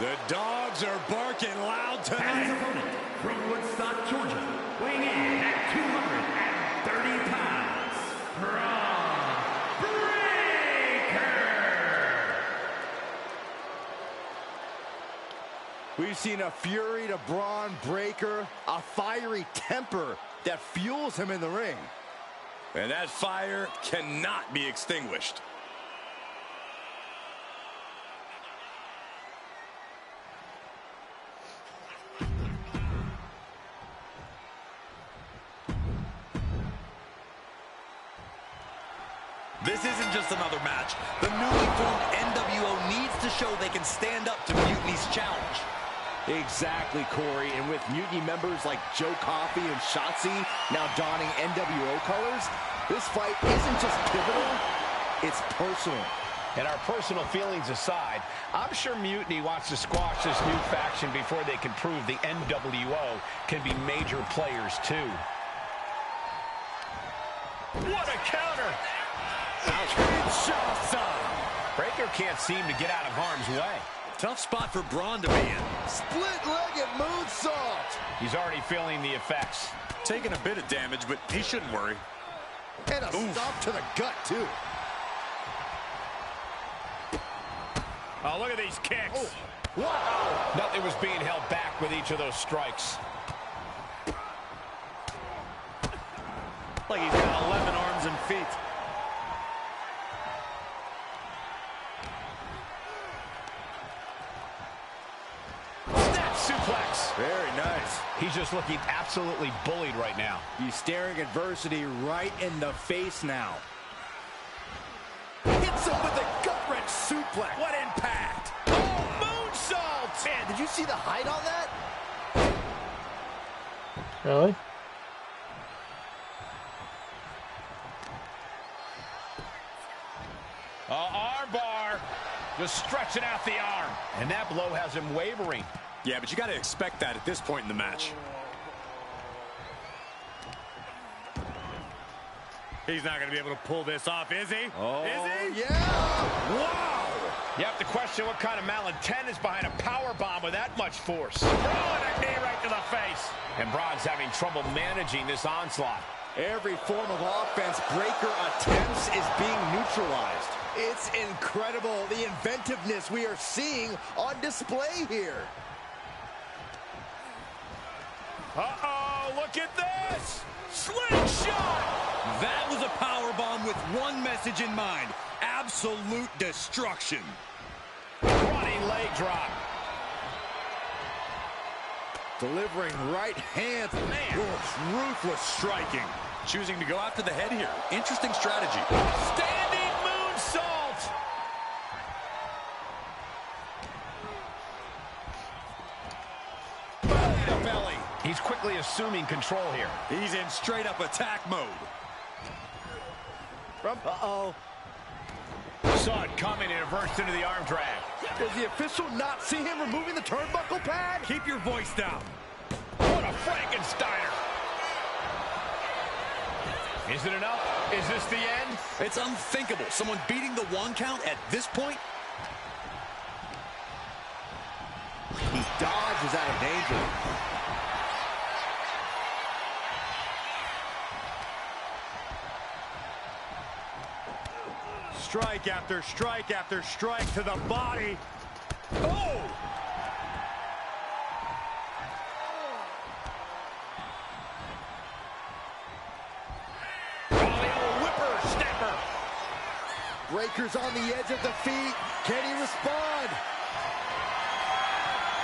The dogs are barking loud And his tonight. opponent from Woodstock, Georgia, weighing in at 230 pounds, Braun Breaker. We've seen a fury to Braun Breaker, a fiery temper that fuels him in the ring. And that fire cannot be extinguished. This isn't just another match. The newly formed NWO needs to show they can stand up to Mutiny's challenge. Exactly, Corey. And with Mutiny members like Joe Coffey and Shotzi now donning NWO colors, this fight isn't just pivotal, it's personal. And our personal feelings aside, I'm sure Mutiny wants to squash this new faction before they can prove the NWO can be major players too. What a counter! Kinshasa! Breaker can't seem to get out of harm's way. Tough spot for Braun to be in. Split-legged moonsault! He's already feeling the effects. Taking a bit of damage, but he shouldn't worry. And a stop to the gut, too. Oh, look at these kicks. Oh, wow! Nothing was being held back with each of those strikes. Like he's got 11 arms and feet. Suplex. Very nice. He's just looking absolutely bullied right now. He's staring adversity right in the face now. Hits him with a gut-wrench suplex. What impact! Oh, moonsault! Man, did you see the height on that? Really? Arm bar. Just stretching out the arm. And that blow has him wavering. Yeah, but you got to expect that at this point in the match. He's not going to be able to pull this off, is he? Oh, is he? Yeah! Wow! You have to question what kind of malintent is behind a power bomb with that much force. Throwing a knee right to the face. And Braun's having trouble managing this onslaught. Every form of offense Breaker attempts is being neutralized. It's incredible, the inventiveness we are seeing on display here. Uh-oh, look at this! Slingshot! That was a powerbomb with one message in mind. Absolute destruction. Running leg drop. Delivering right hand. Man, ruthless striking. Choosing to go after the head here. Interesting strategy. Standing moonsault! Belly to belly. He's quickly assuming control here. He's in straight up attack mode. Uh-oh. Saw it coming and reversed into the arm drag. Does the official not see him removing the turnbuckle pad? Keep your voice down. What a Frankensteiner. Is it enough? Is this the end? It's unthinkable. Someone beating the one count at this point. He dodges out of danger. Strike after strike after strike to the body. Oh! Whippersnapper. Breaker's on the edge of defeat. Can he respond?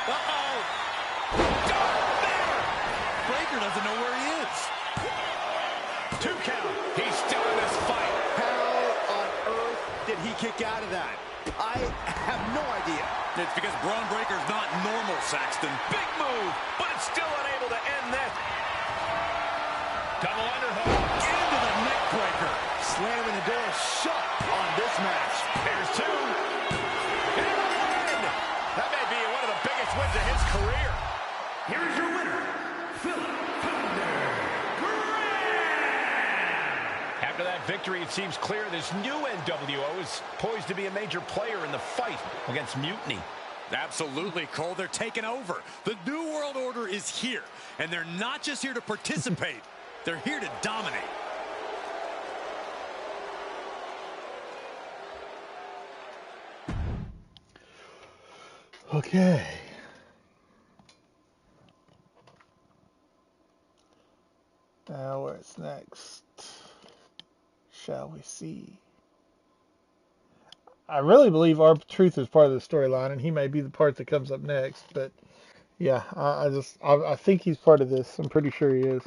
Uh-oh! Breaker doesn't know where he is. 2 count. He's still in this fight. How on earth did he kick out of that? I have no idea. It's because Braun Breaker's not normal, Saxton. Big move, but it's still unable to end this. Double underhook. Into the neck breaker. Slamming the door shut on this match. Here's 2. And a win. That may be one of the biggest wins of his career. Here is your winner, Philip Thunder Graham. After that victory, it seems clear this new NWO is poised to be a major player in the fight against Mutiny. Absolutely, Cole. They're taking over. The New World Order is here, and they're not just here to participate. They're here to dominate. Okay. Now where's next? Shall we see? I really believe R-Truth is part of the storyline, and he may be the part that comes up next. But yeah, I think he's part of this. I'm pretty sure he is.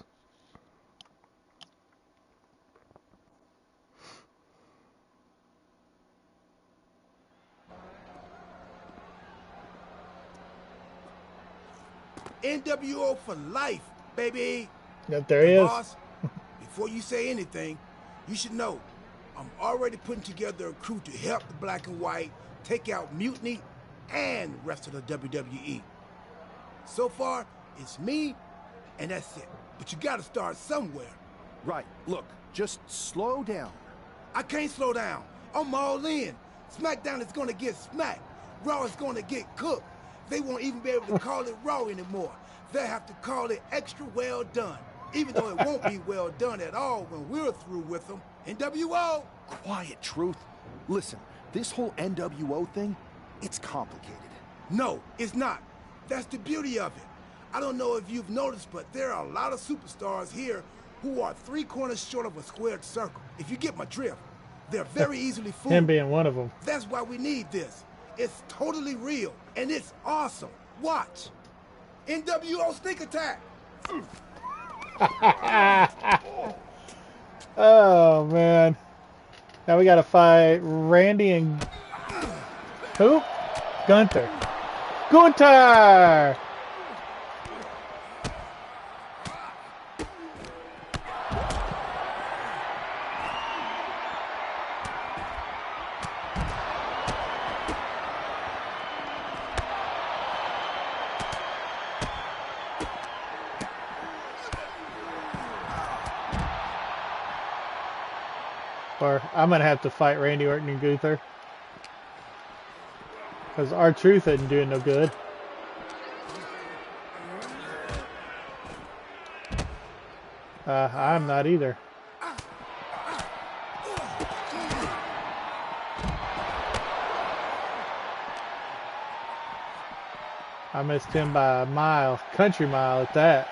NWO for life, baby. Yep, there he is. Boss, before you say anything, you should know I'm already putting together a crew to help the Black and White take out Mutiny and the rest of the WWE. So far, it's me, and that's it. But you gotta start somewhere. Right. Look, just slow down. I can't slow down. I'm all in. SmackDown is gonna get smacked. Raw is gonna get cooked. They won't even be able to call it Raw anymore. They'll have to call it extra well done. Even though it won't be well done at all when we're through with them. NWO! Quiet, Truth. Listen, this whole NWO thing, it's complicated. No, it's not. That's the beauty of it. I don't know if you've noticed, but there are a lot of superstars here who are 3 corners short of a squared circle. If you get my drift, they're very easily fooled. Him being one of them. That's why we need this. It's totally real, and it's awesome. Watch. NWO Sneak Attack. Oh, man. Now we got to fight Randy and... Who? Gunther. Gunther! Or I'm going to have to fight Randy Orton and Gunther. Because R-Truth isn't doing no good. I'm not either. I missed him by a mile, country mile at that.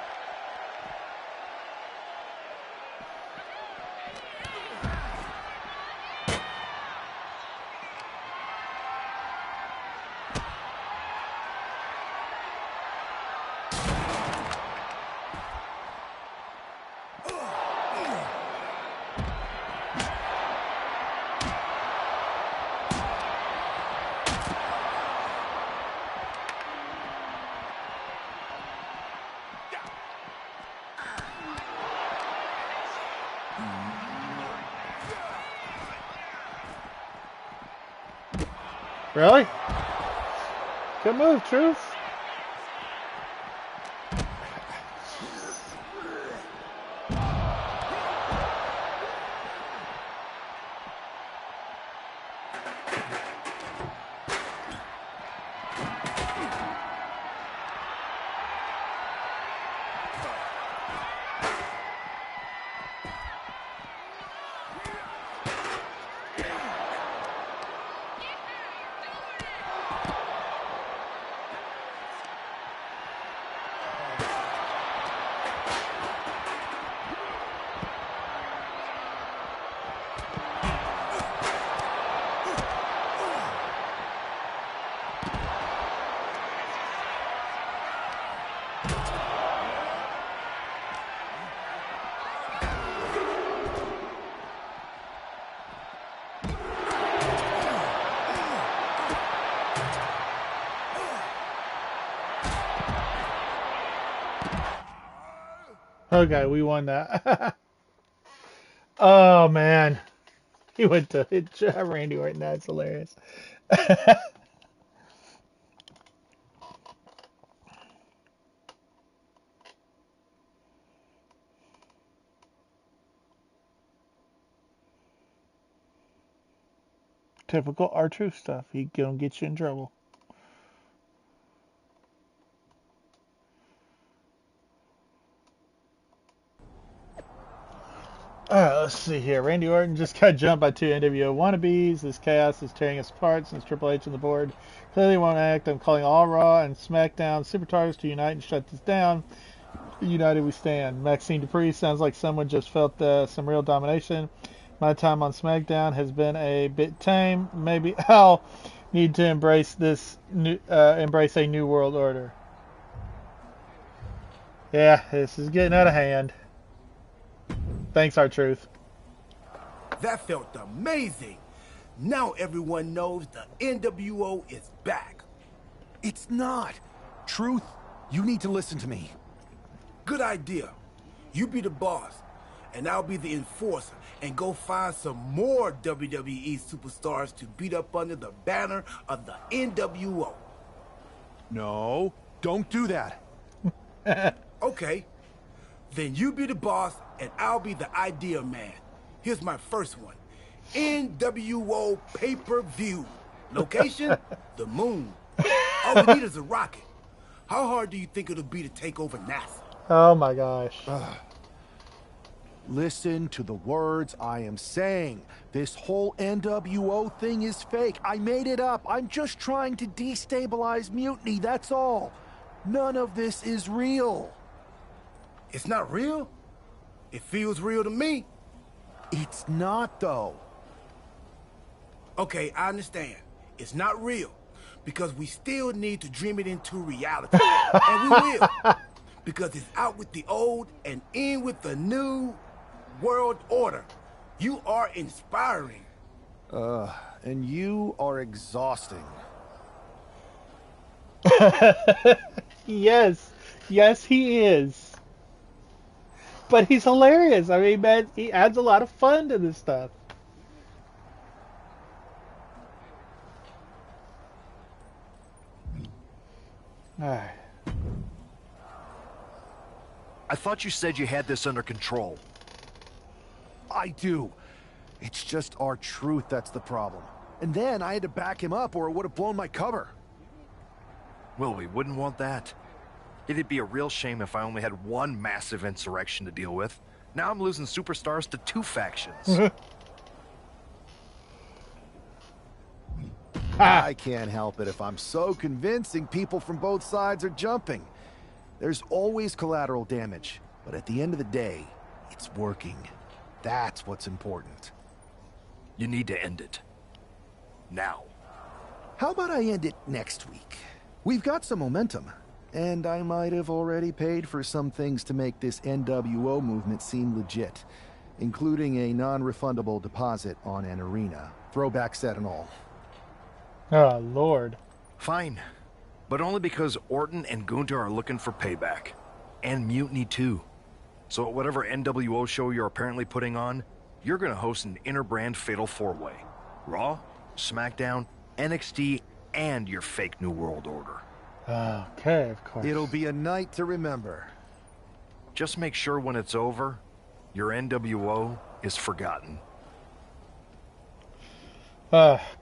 Really? Good move, Truth. Okay, we won that. Oh, man. He went to hit Randy Orton. That's hilarious. Typical R-Truth stuff. He gonna get you in trouble. let's see here. Randy Orton just got jumped by 2 NWO wannabes. This chaos is tearing us apart since Triple H on the board clearly won't act. I'm calling all Raw and SmackDown Superstars to unite and shut this down. United we stand. Maxine Dupree sounds like someone just felt some real domination. My time on SmackDown has been a bit tame. Maybe I'll need to embrace a new world order. Yeah, this is getting out of hand. Thanks, R-Truth. That felt amazing. Now everyone knows the NWO is back. It's not. Truth, you need to listen to me. Good idea. You be the boss, and I'll be the enforcer, and go find some more WWE superstars to beat up under the banner of the NWO. No, don't do that. Okay. Then you be the boss, and I'll be the idea man. Here's my first one. NWO pay-per-view. Location? The moon. All we need is a rocket. How hard do you think it'll be to take over NASA? Oh my gosh. Listen to the words I am saying. This whole NWO thing is fake. I made it up. I'm just trying to destabilize Mutiny, that's all. None of this is real. It's not real? It feels real to me. It's not, though. Okay, I understand. It's not real. Because we still need to dream it into reality. And we will. Because it's out with the old and in with the new world order. You are inspiring. And you are exhausting. Yes. Yes, he is. But he's hilarious. I mean, man, he adds a lot of fun to this stuff. Alright. I thought you said you had this under control. I do. It's just R-Truth that's the problem. And then I had to back him up or it would have blown my cover. Well, we wouldn't want that. It'd be a real shame if I only had one massive insurrection to deal with. Now I'm losing superstars to 2 factions. I can't help it if I'm so convincing people from both sides are jumping. There's always collateral damage, but at the end of the day, it's working. That's what's important. You need to end it. Now. How about I end it next week? We've got some momentum. And I might have already paid for some things to make this NWO movement seem legit, including a non-refundable deposit on an arena, throwback set and all. Oh, Lord. Fine. But only because Orton and Gunther are looking for payback. And Mutiny too. So at whatever NWO show you're apparently putting on, you're gonna host an inter-brand fatal 4-way. Raw, SmackDown, NXT, and your fake New World Order. Okay, of course. It'll be a night to remember. Just make sure when it's over, your NWO is forgotten.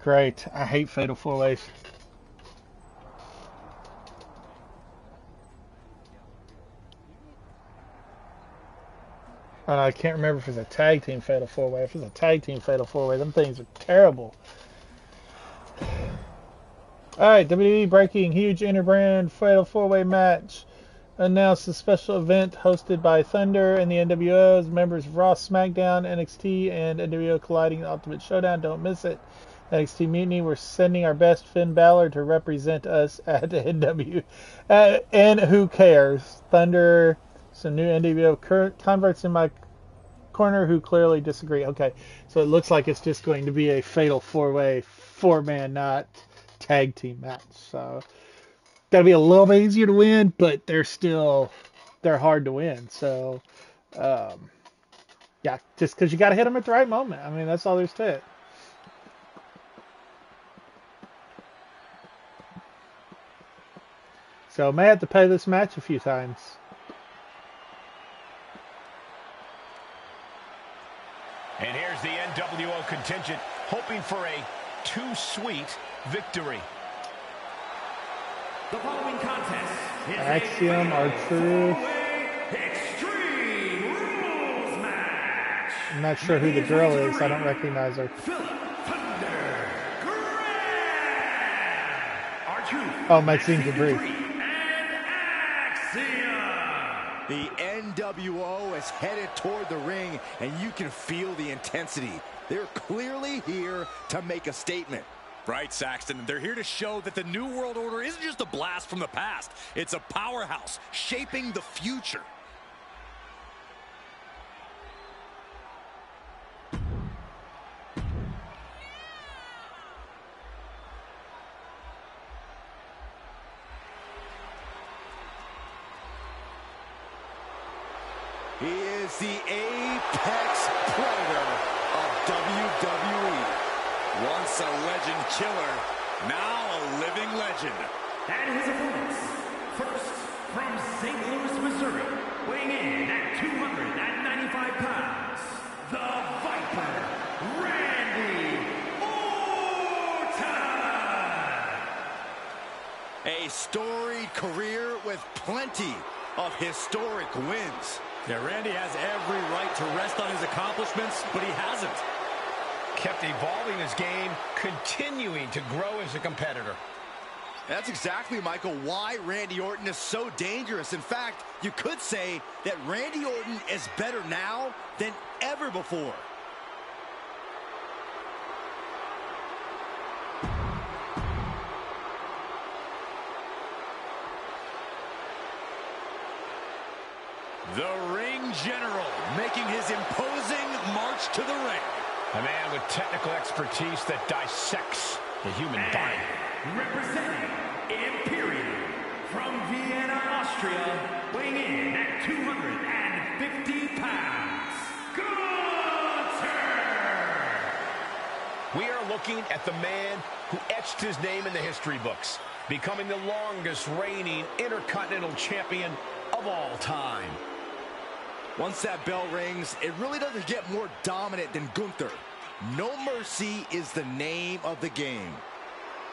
Great. I hate fatal 4-ways. And I can't remember if it's a tag team fatal 4-way. If it's a tag team fatal 4-way, them things are terrible. Alright, WWE breaking huge interbrand fatal 4-way match. Announced a special event hosted by Thunder and the NWO as members of Raw, SmackDown, NXT, and NWO colliding in the Ultimate Showdown. Don't miss it. NXT Mutiny, we're sending our best Finn Balor to represent us at NW. And who cares? Thunder, some new NWO converts in my corner who clearly disagree. Okay, so it looks like it's just going to be a fatal 4-way, 4-man, not tag team match. So that'll be a little bit easier to win, but they're hard to win. So yeah, just because you got to hit them at the right moment. I mean, that's all there's to it. So may have to play this match a few times. And here's the NWO contingent hoping for a too sweet victory. The following contest is Axiom, R-Truth. Extreme Rules match. I'm not sure who the girl is. I don't recognize her. Oh, Maxine Debris. The NWO is headed toward the ring, and you can feel the intensity. They're clearly here to make a statement. Right, Saxton. They're here to show that the New World Order isn't just a blast from the past. It's a powerhouse shaping the future. He is the apex predator of WWE. Once a legend killer, now a living legend. And his opponents, first from St. Louis, Missouri, weighing in at 295 pounds, the Viper, Randy Orton! A storied career with plenty of historic wins. Yeah, Randy has every right to rest on his accomplishments, but he hasn't. Kept evolving his game, continuing to grow as a competitor. That's exactly, Michael, why Randy Orton is so dangerous. In fact, you could say that Randy Orton is better now than ever before. The Ring General making his imposing march to the ring. A man with technical expertise that dissects the human body. Representing Imperium from Vienna, Austria, weighing in at 250 pounds, Gunther! We are looking at the man who etched his name in the history books, becoming the longest reigning Intercontinental Champion of all time. Once that bell rings, it really doesn't get more dominant than Gunther. No mercy is the name of the game.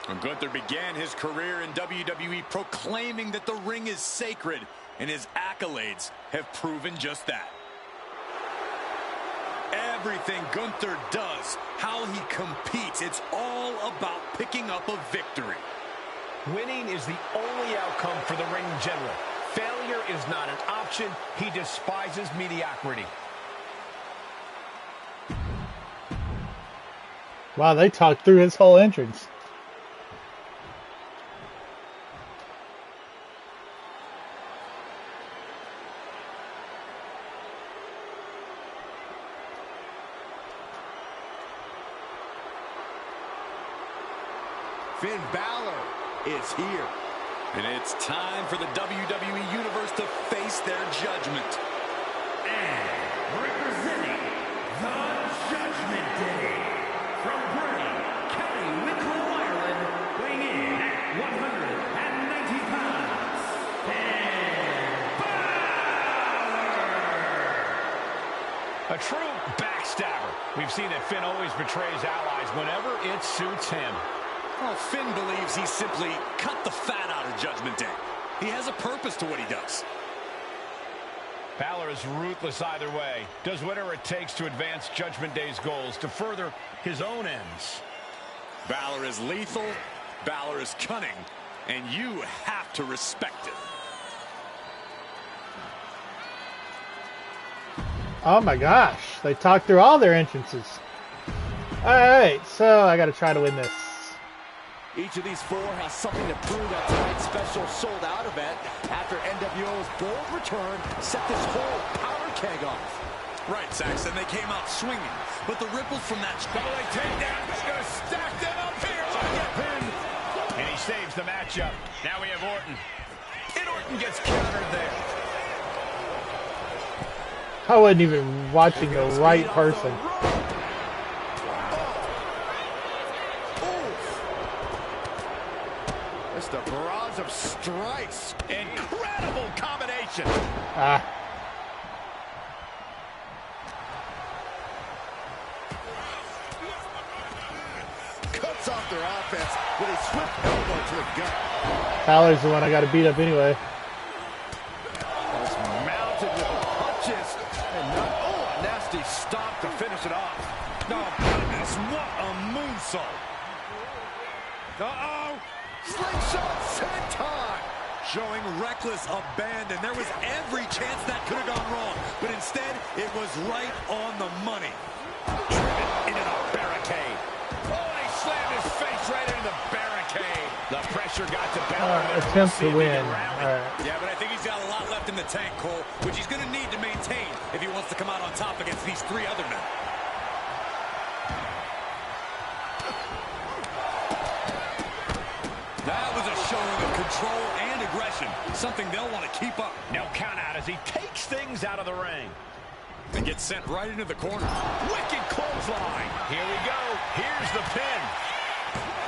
And Gunther began his career in WWE proclaiming that the ring is sacred, and his accolades have proven just that. Everything Gunther does, how he competes, it's all about picking up a victory. Winning is the only outcome for the Ring General. Failure is not an option. He despises mediocrity. Wow, they talked through his whole entrance. Finn Balor is here. And it's time for the WWE Universe to face their judgment. And representing the Judgment Day, from Bray, County Wicklow, Ireland, weighing in at 190 pounds, Finn Balor! A true backstabber. We've seen that Finn always betrays allies whenever it suits him. Well, Finn believes he simply cut the fat out of Judgment Day. He has a purpose to what he does. Balor is ruthless either way. Does whatever it takes to advance Judgment Day's goals, to further his own ends. Balor is lethal, Balor is cunning, and you have to respect it. Oh my gosh, they talked through all their entrances. Alright, so I gotta try to win this. Each of these four has something to prove at tonight's special sold-out event after NWO's bold return set this whole powder keg off. Right, Saxton, they came out swinging, but the ripples from that double-leg takedown is going to stack them up here. And he saves the matchup. Now we have Orton. And Orton gets countered there. I wasn't even watching the right person. Just a barrage of strikes. Incredible combination. Cuts off their offense with a swift elbow to the gut. Balor's the one I gotta beat up anyway. Mounted with punches and not, a nasty stomp to finish it off. Oh, goodness, what a moonsault. Uh-oh. Slingshot senton. Showing reckless abandon. There was every chance that could have gone wrong, but instead, it was right on the money. Driven into the barricade. Oh, and he slammed his face right into the barricade. The pressure got to Balor. Attempt to win. Yeah, but I think he's got a lot left in the tank, Cole, which he's going to need to maintain if he wants to come out on top against these three other men. That was a showing of control and aggression, something they'll want to keep up. No count out as he takes things out of the ring. And gets sent right into the corner. Wicked clothesline. Here we go. Here's the pin.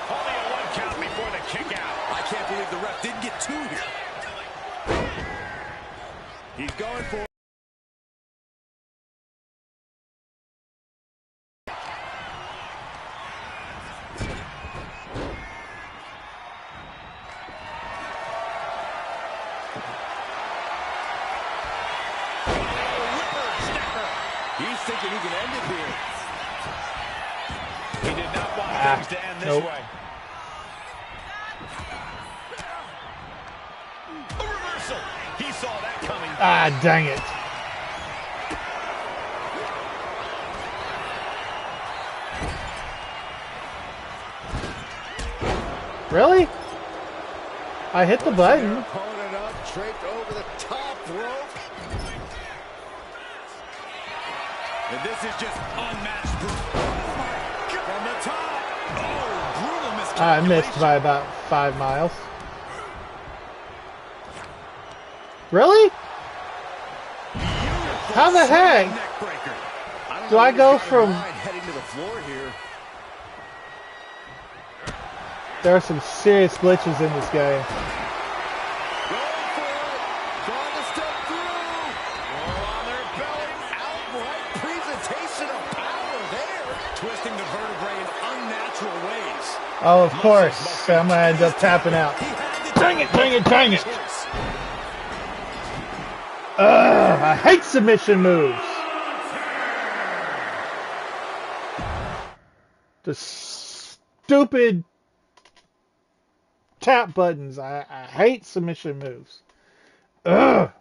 Only a 1 count before the kick out. I can't believe the ref didn't get 2 here. He's going for it. He's thinking he can end it here. He did not want things to end this way. A reversal. He saw that coming. Ah, dang it. Really? I hit the button. Opponent up, draped over the top rope. And this is just unmatched from the top. Oh, brutal miscalculation. I missed by about 5 miles. Really? How the heck do I go from... Heading to the floor here. There are some serious glitches in this game. Twisting the vertebrae in unnatural ways. Oh, of course. I'm going to end up tapping out. Dang it, dang it, dang it. Ugh, I hate submission moves. The stupid tap buttons. I hate submission moves. Ugh.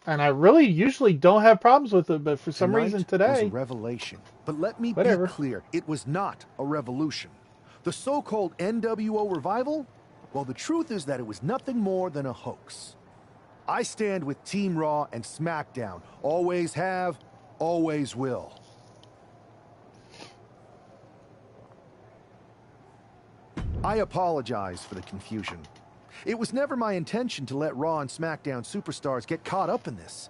And I really usually don't have problems with it, but for some reason today... was a revelation. But let me Whatever. be clear, it was not a revolution. The so-called NWO revival? Well, the truth is that it was nothing more than a hoax. I stand with Team Raw and SmackDown. Always have, always will. I apologize for the confusion. It was never my intention to let Raw and SmackDown superstars get caught up in this.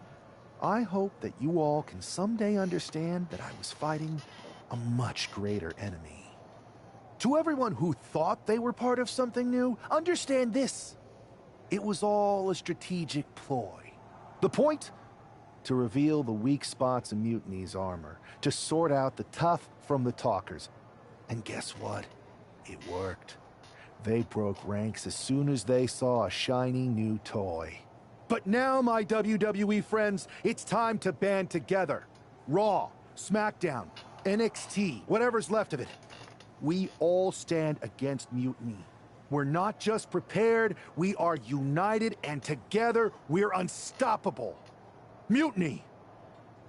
I hope that you all can someday understand that I was fighting a much greater enemy. To everyone who thought they were part of something new, understand this. It was all a strategic ploy. The point? To reveal the weak spots in Mutiny's armor, to sort out the tough from the talkers. And guess what? It worked. They broke ranks as soon as they saw a shiny new toy. But now, my WWE friends, it's time to band together. Raw, SmackDown, NXT, whatever's left of it. We all stand against mutiny. We're not just prepared, we are united, and together we're unstoppable. Mutiny!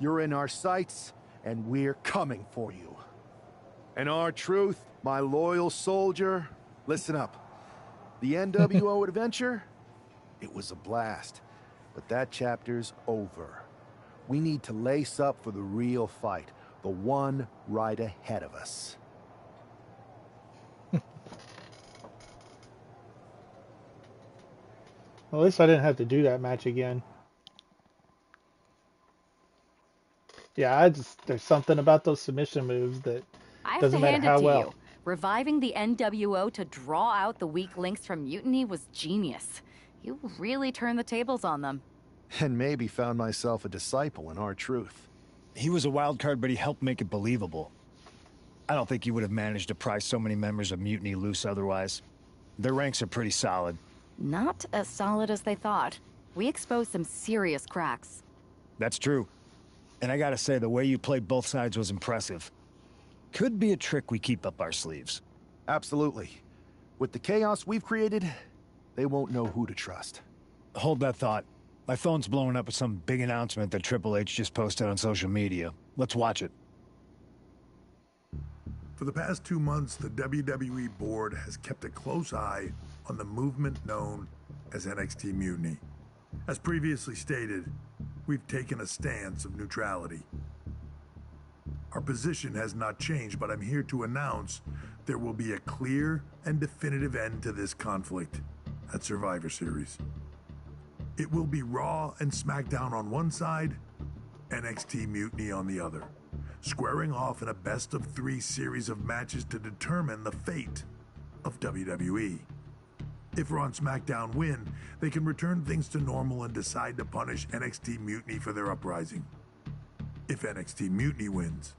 You're in our sights, and we're coming for you. And our truth, my loyal soldier... Listen up. The NWO adventure, it was a blast. But that chapter's over. We need to lace up for the real fight. The one right ahead of us. Well, at least I didn't have to do that match again. Yeah, there's something about those submission moves that doesn't matter how well. You. Reviving the NWO to draw out the weak links from Mutiny was genius. You really turned the tables on them. And maybe found myself a disciple in our truth. He was a wild card, but he helped make it believable. I don't think you would have managed to pry so many members of Mutiny loose otherwise. Their ranks are pretty solid. Not as solid as they thought. We exposed some serious cracks. That's true. And I gotta say, the way you played both sides was impressive. Could be a trick we keep up our sleeves. Absolutely. With the chaos we've created, they won't know who to trust. Hold that thought. My phone's blowing up with some big announcement that Triple H just posted on social media. Let's watch it. For the past 2 months, the WWE board has kept a close eye on the movement known as NXT Mutiny. As previously stated, we've taken a stance of neutrality. Our position has not changed, but I'm here to announce there will be a clear and definitive end to this conflict at Survivor Series. It will be Raw and SmackDown on one side, NXT Mutiny on the other, squaring off in a best-of-3 series of matches to determine the fate of WWE. If Raw and SmackDown win, they can return things to normal and decide to punish NXT Mutiny for their uprising. If NXT Mutiny wins,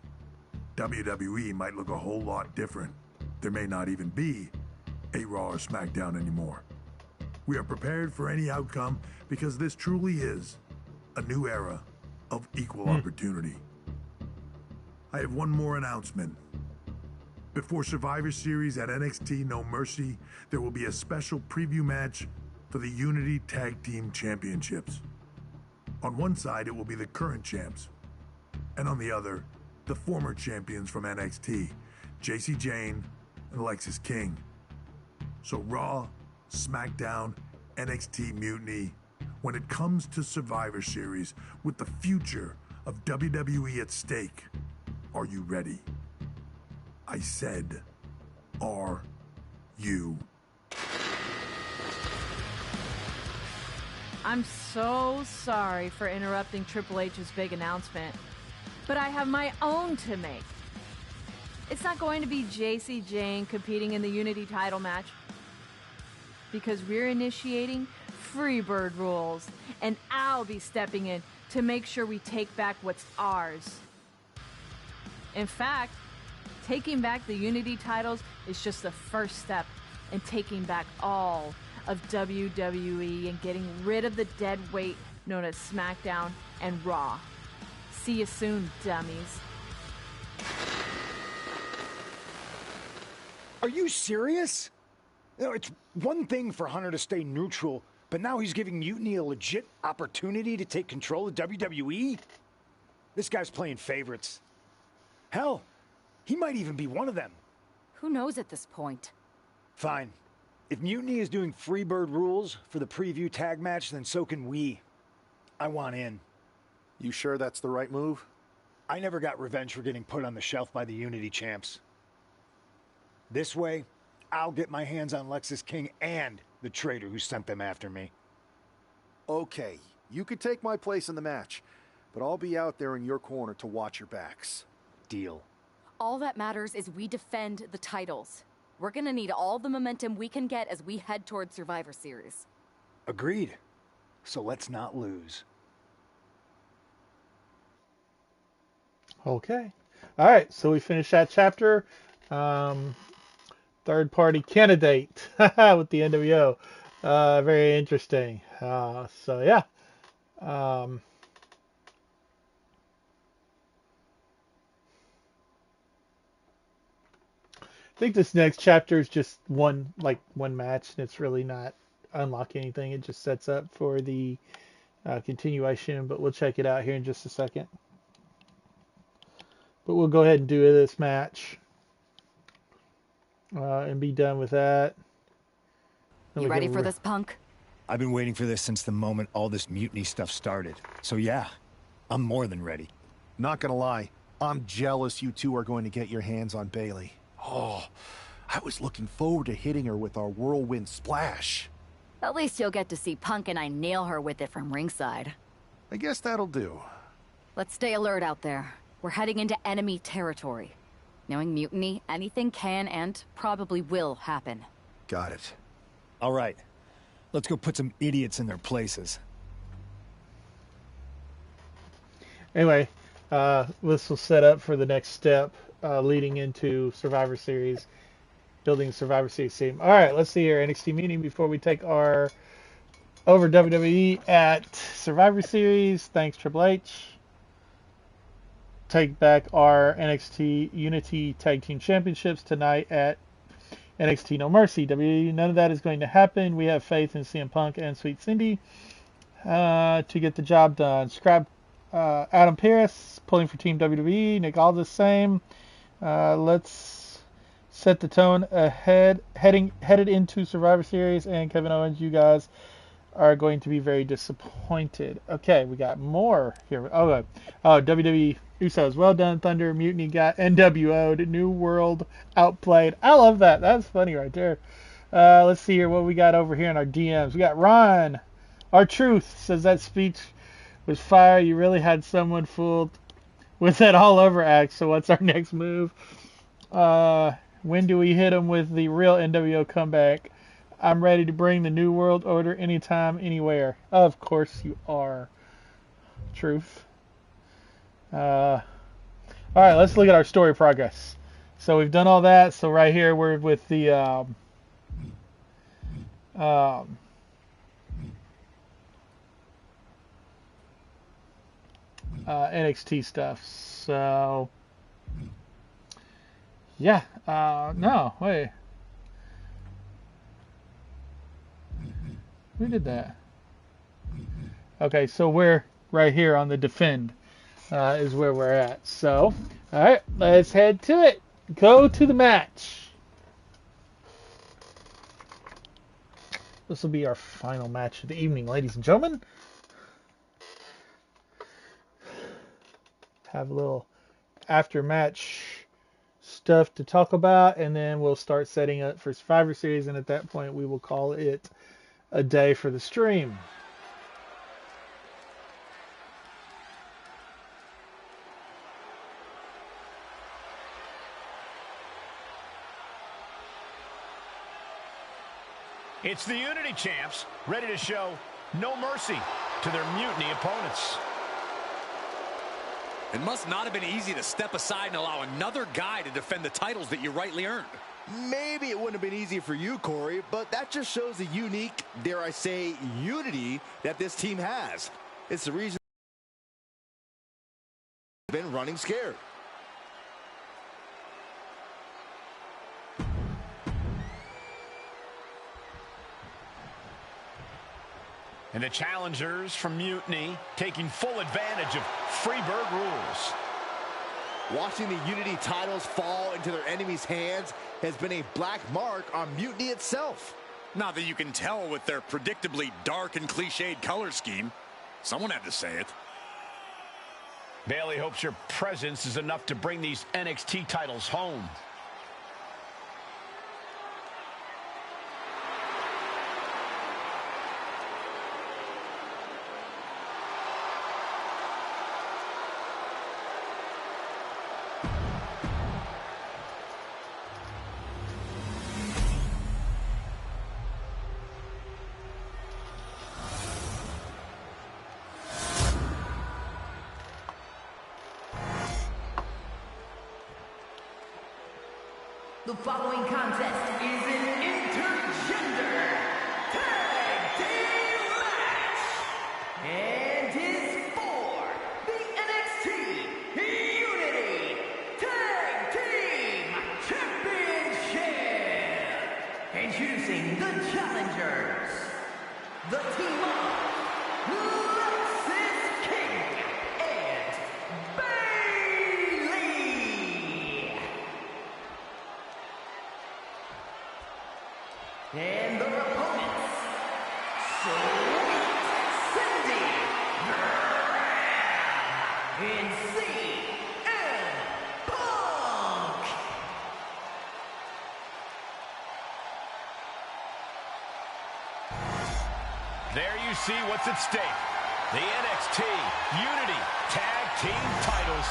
WWE might look a whole lot different. There may not even be a Raw or SmackDown anymore. We are prepared for any outcome because this truly is a new era of equal opportunity. I have one more announcement. Before Survivor Series at NXT No Mercy, there will be a special preview match for the Unity Tag Team Championships. On one side, it will be the current champs, and on the other, the former champions from NXT, JC Jane and Alexis King. So Raw, SmackDown, NXT Mutiny, when it comes to Survivor Series, with the future of WWE at stake, are you ready? I said, are you? I'm so sorry for interrupting Triple H's big announcement, but I have my own to make. It's not going to be JC Jane competing in the Unity title match, because we're initiating Freebird rules, and I'll be stepping in to make sure we take back what's ours. In fact, taking back the Unity titles is just the first step in taking back all of WWE and getting rid of the dead weight known as SmackDown and Raw. See you soon, dummies. Are you serious? You know, it's one thing for Hunter to stay neutral, but now he's giving Mutiny a legit opportunity to take control of WWE? This guy's playing favorites. Hell, he might even be one of them. Who knows at this point? Fine. If Mutiny is doing Freebird rules for the preview tag match, then so can we. I want in. You sure that's the right move? I never got revenge for getting put on the shelf by the Unity champs. This way, I'll get my hands on Lexis King and the traitor who sent them after me. Okay, you could take my place in the match, but I'll be out there in your corner to watch your backs. Deal. All that matters is we defend the titles. We're gonna need all the momentum we can get as we head towards Survivor Series. Agreed. So let's not lose. Okay. All right. So we finished that chapter. Third party candidate with the NWO. Very interesting. So yeah. I think this next chapter is just one match, and it's really not unlocking anything. It just sets up for the continuation, but we'll check it out here in just a second. But we'll go ahead and do this match and be done with that. You ready for this, punk? I've been waiting for this since the moment all this Mutiny stuff started. So yeah, I'm more than ready. Not gonna lie, I'm jealous you two are going to get your hands on Bayley. Oh, I was looking forward to hitting her with our whirlwind splash. At least you'll get to see Punk and I nail her with it from ringside. I guess that'll do. Let's stay alert out there. We're heading into enemy territory. Knowing Mutiny, anything can and probably will happen. Got it. All right. Let's go put some idiots in their places. Anyway, This will set up for the next step leading into Survivor Series, building a Survivor Series team. All right, let's see here. NXT meeting before we take our over WWE at Survivor Series. Thanks, Triple H. Take back our NXT Unity Tag Team Championships tonight at NXT No Mercy. WWE, none of that is going to happen. We have faith in CM Punk and Sweet Cindy to get the job done. Scrap Adam Pearce pulling for Team WWE. Nick Aldis same. Let's set the tone headed into Survivor Series, and Kevin Owens, you guys are going to be very disappointed. Okay, we got more here. Oh, WWE Usos, well done, Thunder. Mutiny got NWO'd. New World outplayed. I love that. That's funny right there. Let's see here what we got over here in our DMs. We got Ron. Our Truth says that speech was fire. You really had someone fooled with that all over act. So what's our next move? When do we hit them with the real NWO comeback? I'm ready to bring the New World Order anytime, anywhere. Of course you are. Truth. All right, let's look at our story progress. So we've done all that. So right here we're with the NXT stuff. So yeah, no, wait. Who did that? Okay, so we're right here on the defend is where we're at. So, all right, let's head to it. Go to the match. This will be our final match of the evening, ladies and gentlemen. Have a little after-match stuff to talk about, and then we'll start setting up for Survivor Series, and at that point we will call it a day for the stream. It's the Unity champs, ready to show no mercy to their Mutiny opponents. It must not have been easy to step aside and allow another guy to defend the titles that you rightly earned. Maybe it wouldn't have been easy for you, Corey, but that just shows the unique, dare I say, unity that this team has. It's the reason they've been running scared. And the challengers from Mutiny taking full advantage of Freebird rules. Watching the Unity titles fall into their enemies' hands has been a black mark on Mutiny itself. Not that you can tell with their predictably dark and cliched color scheme. Someone had to say it. Bailey hopes your presence is enough to bring these NXT titles home. The following contest is an intergender tag team match and is for the NXT Unity Tag Team Championship. Introducing the challengers, the team of Lexis King and Bailey. And their opponents, Sweet Cindy, and CM Punk. There you see what's at stake. The NXT Unity Tag Team titles.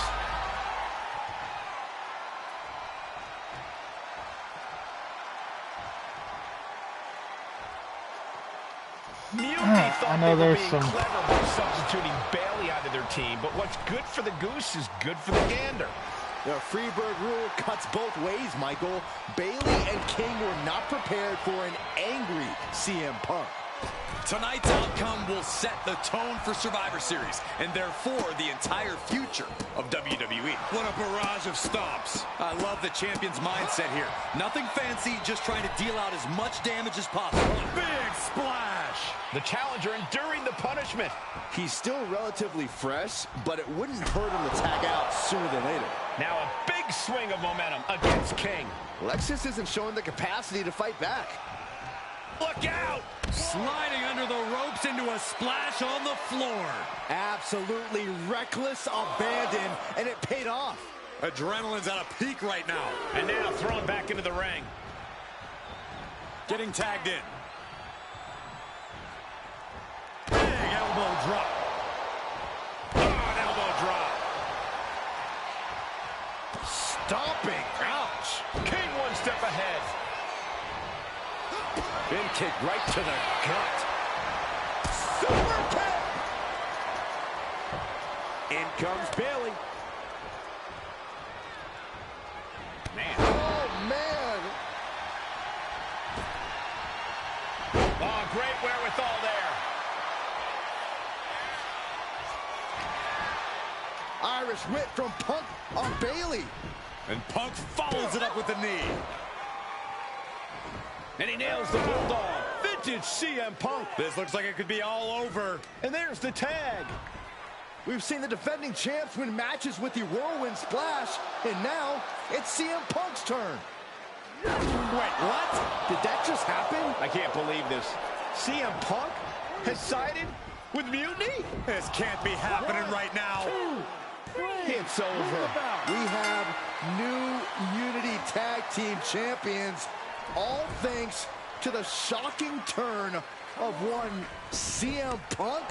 thought I know they were there's being some. clever by substituting Bailey out of their team, but what's good for the goose is good for the gander. The Freebird rule cuts both ways, Michael. Bailey and King were not prepared for an angry CM Punk. Tonight's outcome will set the tone for Survivor Series, and therefore the entire future of WWE. What a barrage of stomps. I love the champion's mindset here. Nothing fancy, just trying to deal out as much damage as possible. Big splash. The challenger enduring the punishment. He's still relatively fresh, but it wouldn't hurt him to tag out sooner than later. Now a big swing of momentum against King. Lexus isn't showing the capacity to fight back. Look out! Sliding under the ropes into a splash on the floor. Absolutely reckless abandon, and it paid off. Adrenaline's at a peak right now. And now thrown back into the ring. Getting tagged in. Big elbow drop. Oh, an elbow drop. Stomping. Ouch. King one step ahead. Bin kick right to the gut. Super kick. In comes Bailey. Man. Oh, man. Oh, great wherewithal there. Irish whip from Punk on Bailey. And Punk follows it up with the knee. And he nails the bulldog. Vintage CM Punk. This looks like it could be all over. And there's the tag. We've seen the defending champs win matches with the whirlwind splash, and now it's CM Punk's turn. Wait, what? Did that just happen? I can't believe this. CM Punk has sided with Mutiny? This can't be happening right now. It's over. We have new Unity Tag Team Champions, all thanks to the shocking turn of one CM Punk.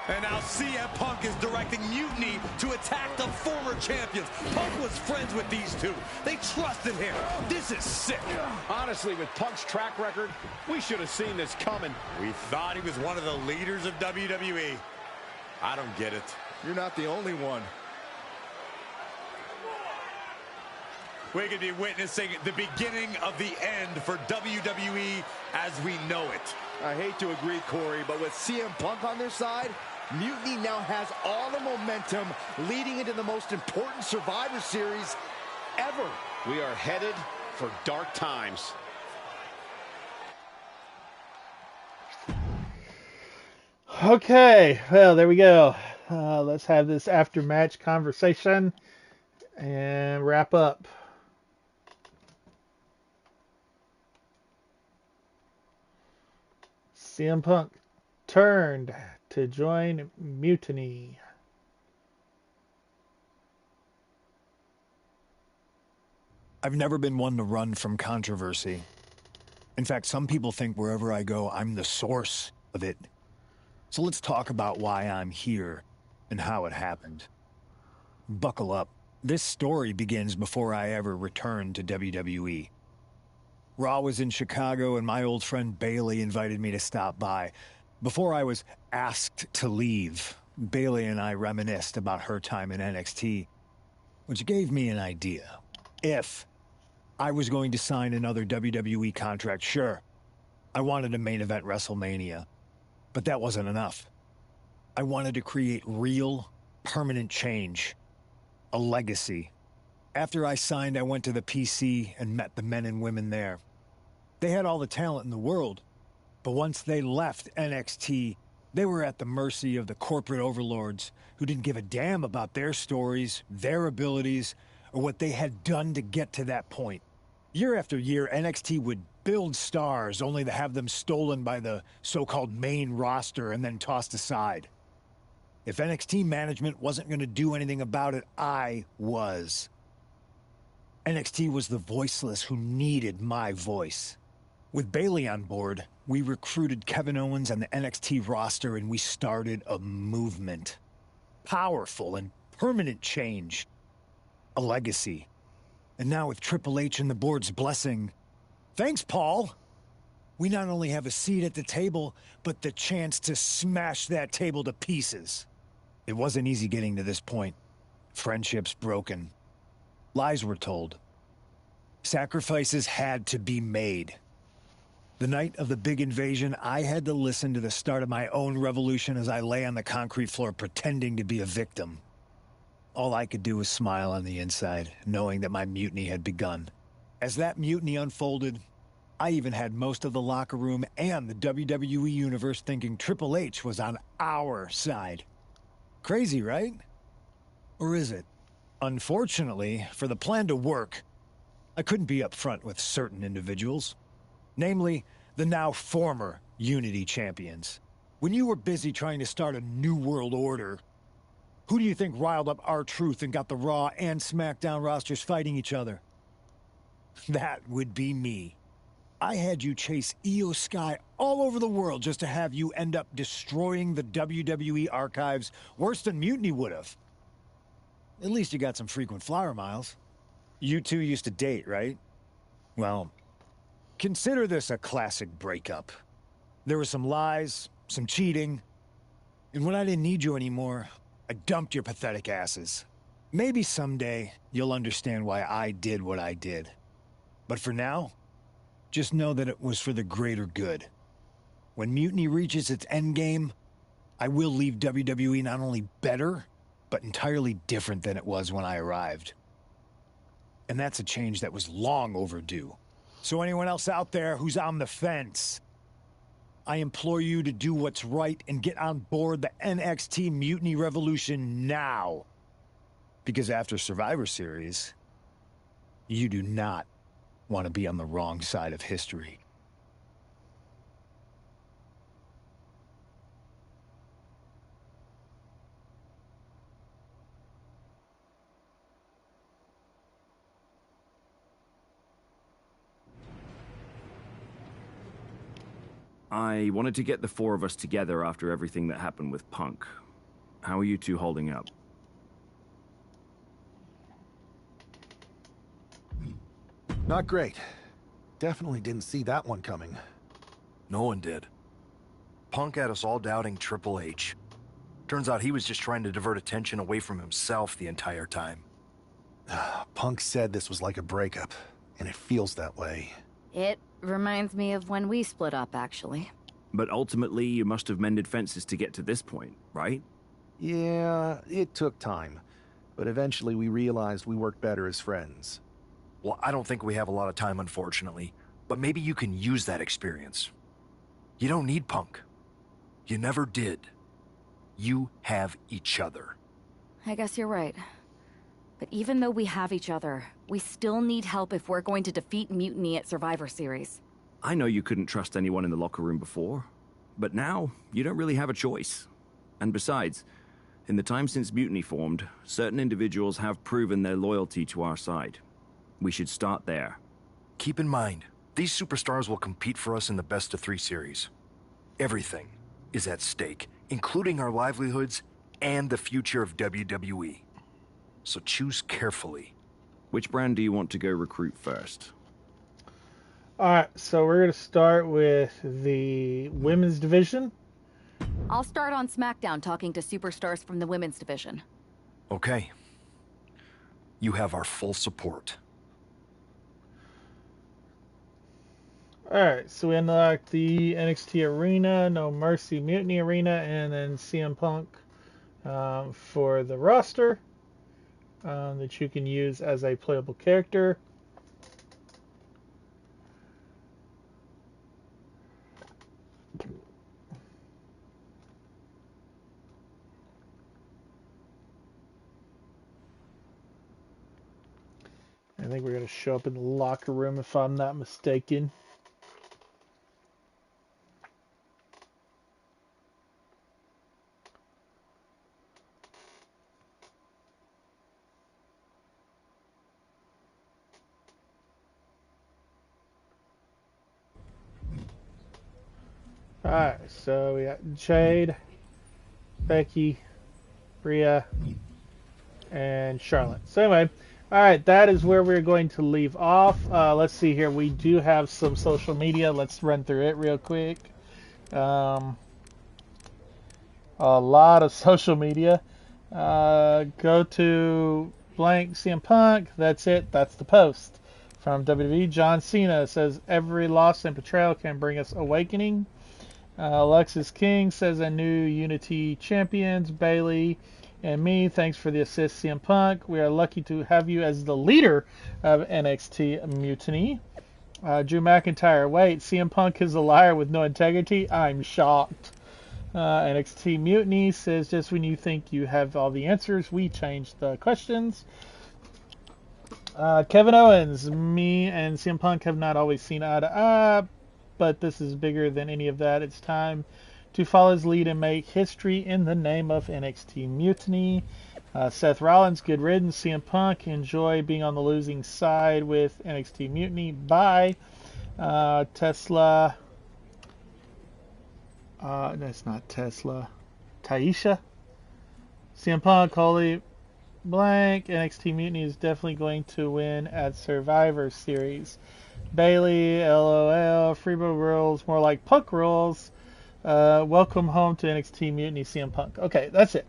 And now CM Punk is directing Mutiny to attack the former champions. Punk was friends with these two. They trusted him. This is sick. Honestly, with Punk's track record, we should have seen this coming. We thought he was one of the leaders of WWE. I don't get it. You're not the only one. We could be witnessing the beginning of the end for WWE as we know it. I hate to agree, Corey, but with CM Punk on their side, Mutiny now has all the momentum leading into the most important Survivor Series ever. We are headed for dark times. Okay, well, there we go. Let's have this after-match conversation and wrap up. CM Punk turned to join Mutiny. I've never been one to run from controversy. In fact, some people think wherever I go, I'm the source of it. So let's talk about why I'm here and how it happened. Buckle up. This story begins before I ever returned to WWE. Raw was in Chicago and my old friend Bailey invited me to stop by. Before I was asked to leave, Bailey and I reminisced about her time in NXT, which gave me an idea. If I was going to sign another WWE contract, sure, I wanted to main event WrestleMania, but that wasn't enough. I wanted to create real, permanent change, a legacy. After I signed, I went to the PC and met the men and women there. They had all the talent in the world, but once they left NXT, they were at the mercy of the corporate overlords who didn't give a damn about their stories, their abilities, or what they had done to get to that point. Year after year, NXT would build stars only to have them stolen by the so-called main roster and then tossed aside. If NXT management wasn't going to do anything about it, I was. NXT was the voiceless who needed my voice. With Bailey on board, we recruited Kevin Owens and the NXT roster and we started a movement. Powerful and permanent change. A legacy. And now with Triple H and the board's blessing, thanks, Paul, we not only have a seat at the table, but the chance to smash that table to pieces. It wasn't easy getting to this point. Friendships broken. Lies were told. Sacrifices had to be made. The night of the big invasion, I had to listen to the start of my own revolution as I lay on the concrete floor pretending to be a victim. All I could do was smile on the inside, knowing that my mutiny had begun. As that mutiny unfolded, I even had most of the locker room and the WWE Universe thinking Triple H was on our side. Crazy, right? Or is it? Unfortunately, for the plan to work, I couldn't be upfront with certain individuals. Namely, the now former Unity champions. When you were busy trying to start a new world order, who do you think riled up R-Truth and got the Raw and SmackDown rosters fighting each other? That would be me. I had you chase Io Sky all over the world just to have you end up destroying the WWE archives worse than Mutiny would have. At least you got some frequent flower miles. You two used to date, right? Well, consider this a classic breakup. There were some lies, some cheating, and when I didn't need you anymore, I dumped your pathetic asses. Maybe someday you'll understand why I did what I did. But for now, just know that it was for the greater good. When Mutiny reaches its endgame, I will leave WWE not only better, but entirely different than it was when I arrived. And that's a change that was long overdue. So anyone else out there who's on the fence, I implore you to do what's right and get on board the NXT Mutiny Revolution now. Because after Survivor Series, you do not want to be on the wrong side of history. I wanted to get the four of us together after everything that happened with Punk. How are you two holding up? Not great. Definitely didn't see that one coming. No one did. Punk had us all doubting Triple H. Turns out he was just trying to divert attention away from himself the entire time. Punk said this was like a breakup, and it feels that way. It reminds me of when we split up, actually. But ultimately, you must have mended fences to get to this point, right? Yeah, it took time. But eventually we realized we worked better as friends. Well, I don't think we have a lot of time, unfortunately. But maybe you can use that experience. You don't need Punk. You never did. You have each other. I guess you're right. But even though we have each other, we still need help if we're going to defeat Mutiny at Survivor Series. I know you couldn't trust anyone in the locker room before, but now you don't really have a choice. And besides, in the time since Mutiny formed, certain individuals have proven their loyalty to our side. We should start there. Keep in mind, these superstars will compete for us in the best-of-3 series. Everything is at stake, including our livelihoods and the future of WWE. So choose carefully. Which brand do you want to go recruit first? Alright, so we're going to start with the women's division. I'll start on SmackDown talking to superstars from the women's division. Okay. You have our full support. Alright, so we unlocked the NXT Arena, No Mercy Mutiny Arena, and then CM Punk for the roster that you can use as a playable character. I think we're going to show up in the locker room if I'm not mistaken. Alright, so we got Jade, Becky, Rhea, and Charlotte. So anyway, All right, that is where we're going to leave off. Let's see here. We do have some social media. Let's run through it real quick. A lot of social media. Go to blank CM Punk. That's it. That's the post from WWE. John Cena says every loss and betrayal can bring us awakening. Alexis King says a new Unity champions. Bailey and me, thanks for the assist, CM Punk. We are lucky to have you as the leader of NXT Mutiny. Drew McIntyre, wait, CM Punk is a liar with no integrity? I'm shocked. NXT Mutiny says, just when you think you have all the answers, we change the questions. Kevin Owens, me and CM Punk have not always seen eye to eye, but this is bigger than any of that. It's time to follow his lead and make history in the name of NXT Mutiny. Seth Rollins, good riddance. CM Punk, enjoy being on the losing side with NXT Mutiny. Bye. Tesla. That's not Tesla. Taisha. CM Punk, holy blank. NXT Mutiny is definitely going to win at Survivor Series. Bailey, LOL. Freebo rules, more like Punk rules. Welcome home to NXT Mutiny, CM Punk. Okay, that's it.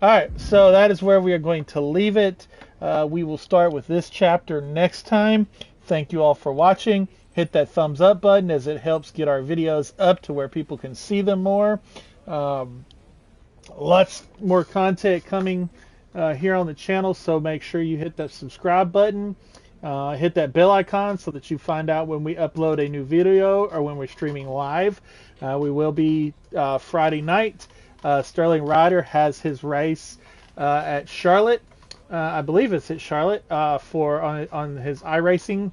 All right, so that is where we are going to leave it. We will start with this chapter next time. Thank you all for watching. Hit that thumbs up button as it helps get our videos up to where people can see them more. Lots more content coming here on the channel, so make sure you hit that subscribe button. Hit that bell icon so that you find out when we upload a new video or when we're streaming live. We will be Friday night. Sterling Ryder has his race at Charlotte. I believe it's at Charlotte on his iRacing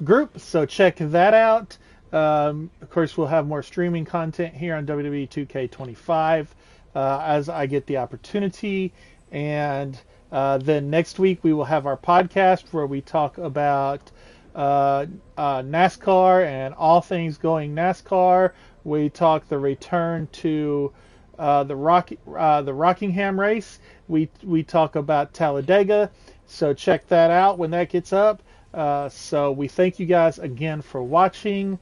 group. So check that out. Of course, we'll have more streaming content here on WWE 2K25 as I get the opportunity. And then next week we will have our podcast where we talk about NASCAR and all things going NASCAR. We talk the return to the Rockingham race. We talk about Talladega. So check that out when that gets up. So we thank you guys again for watching.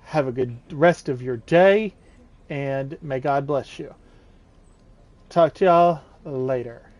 Have a good rest of your day, and may God bless you. Talk to y'all later.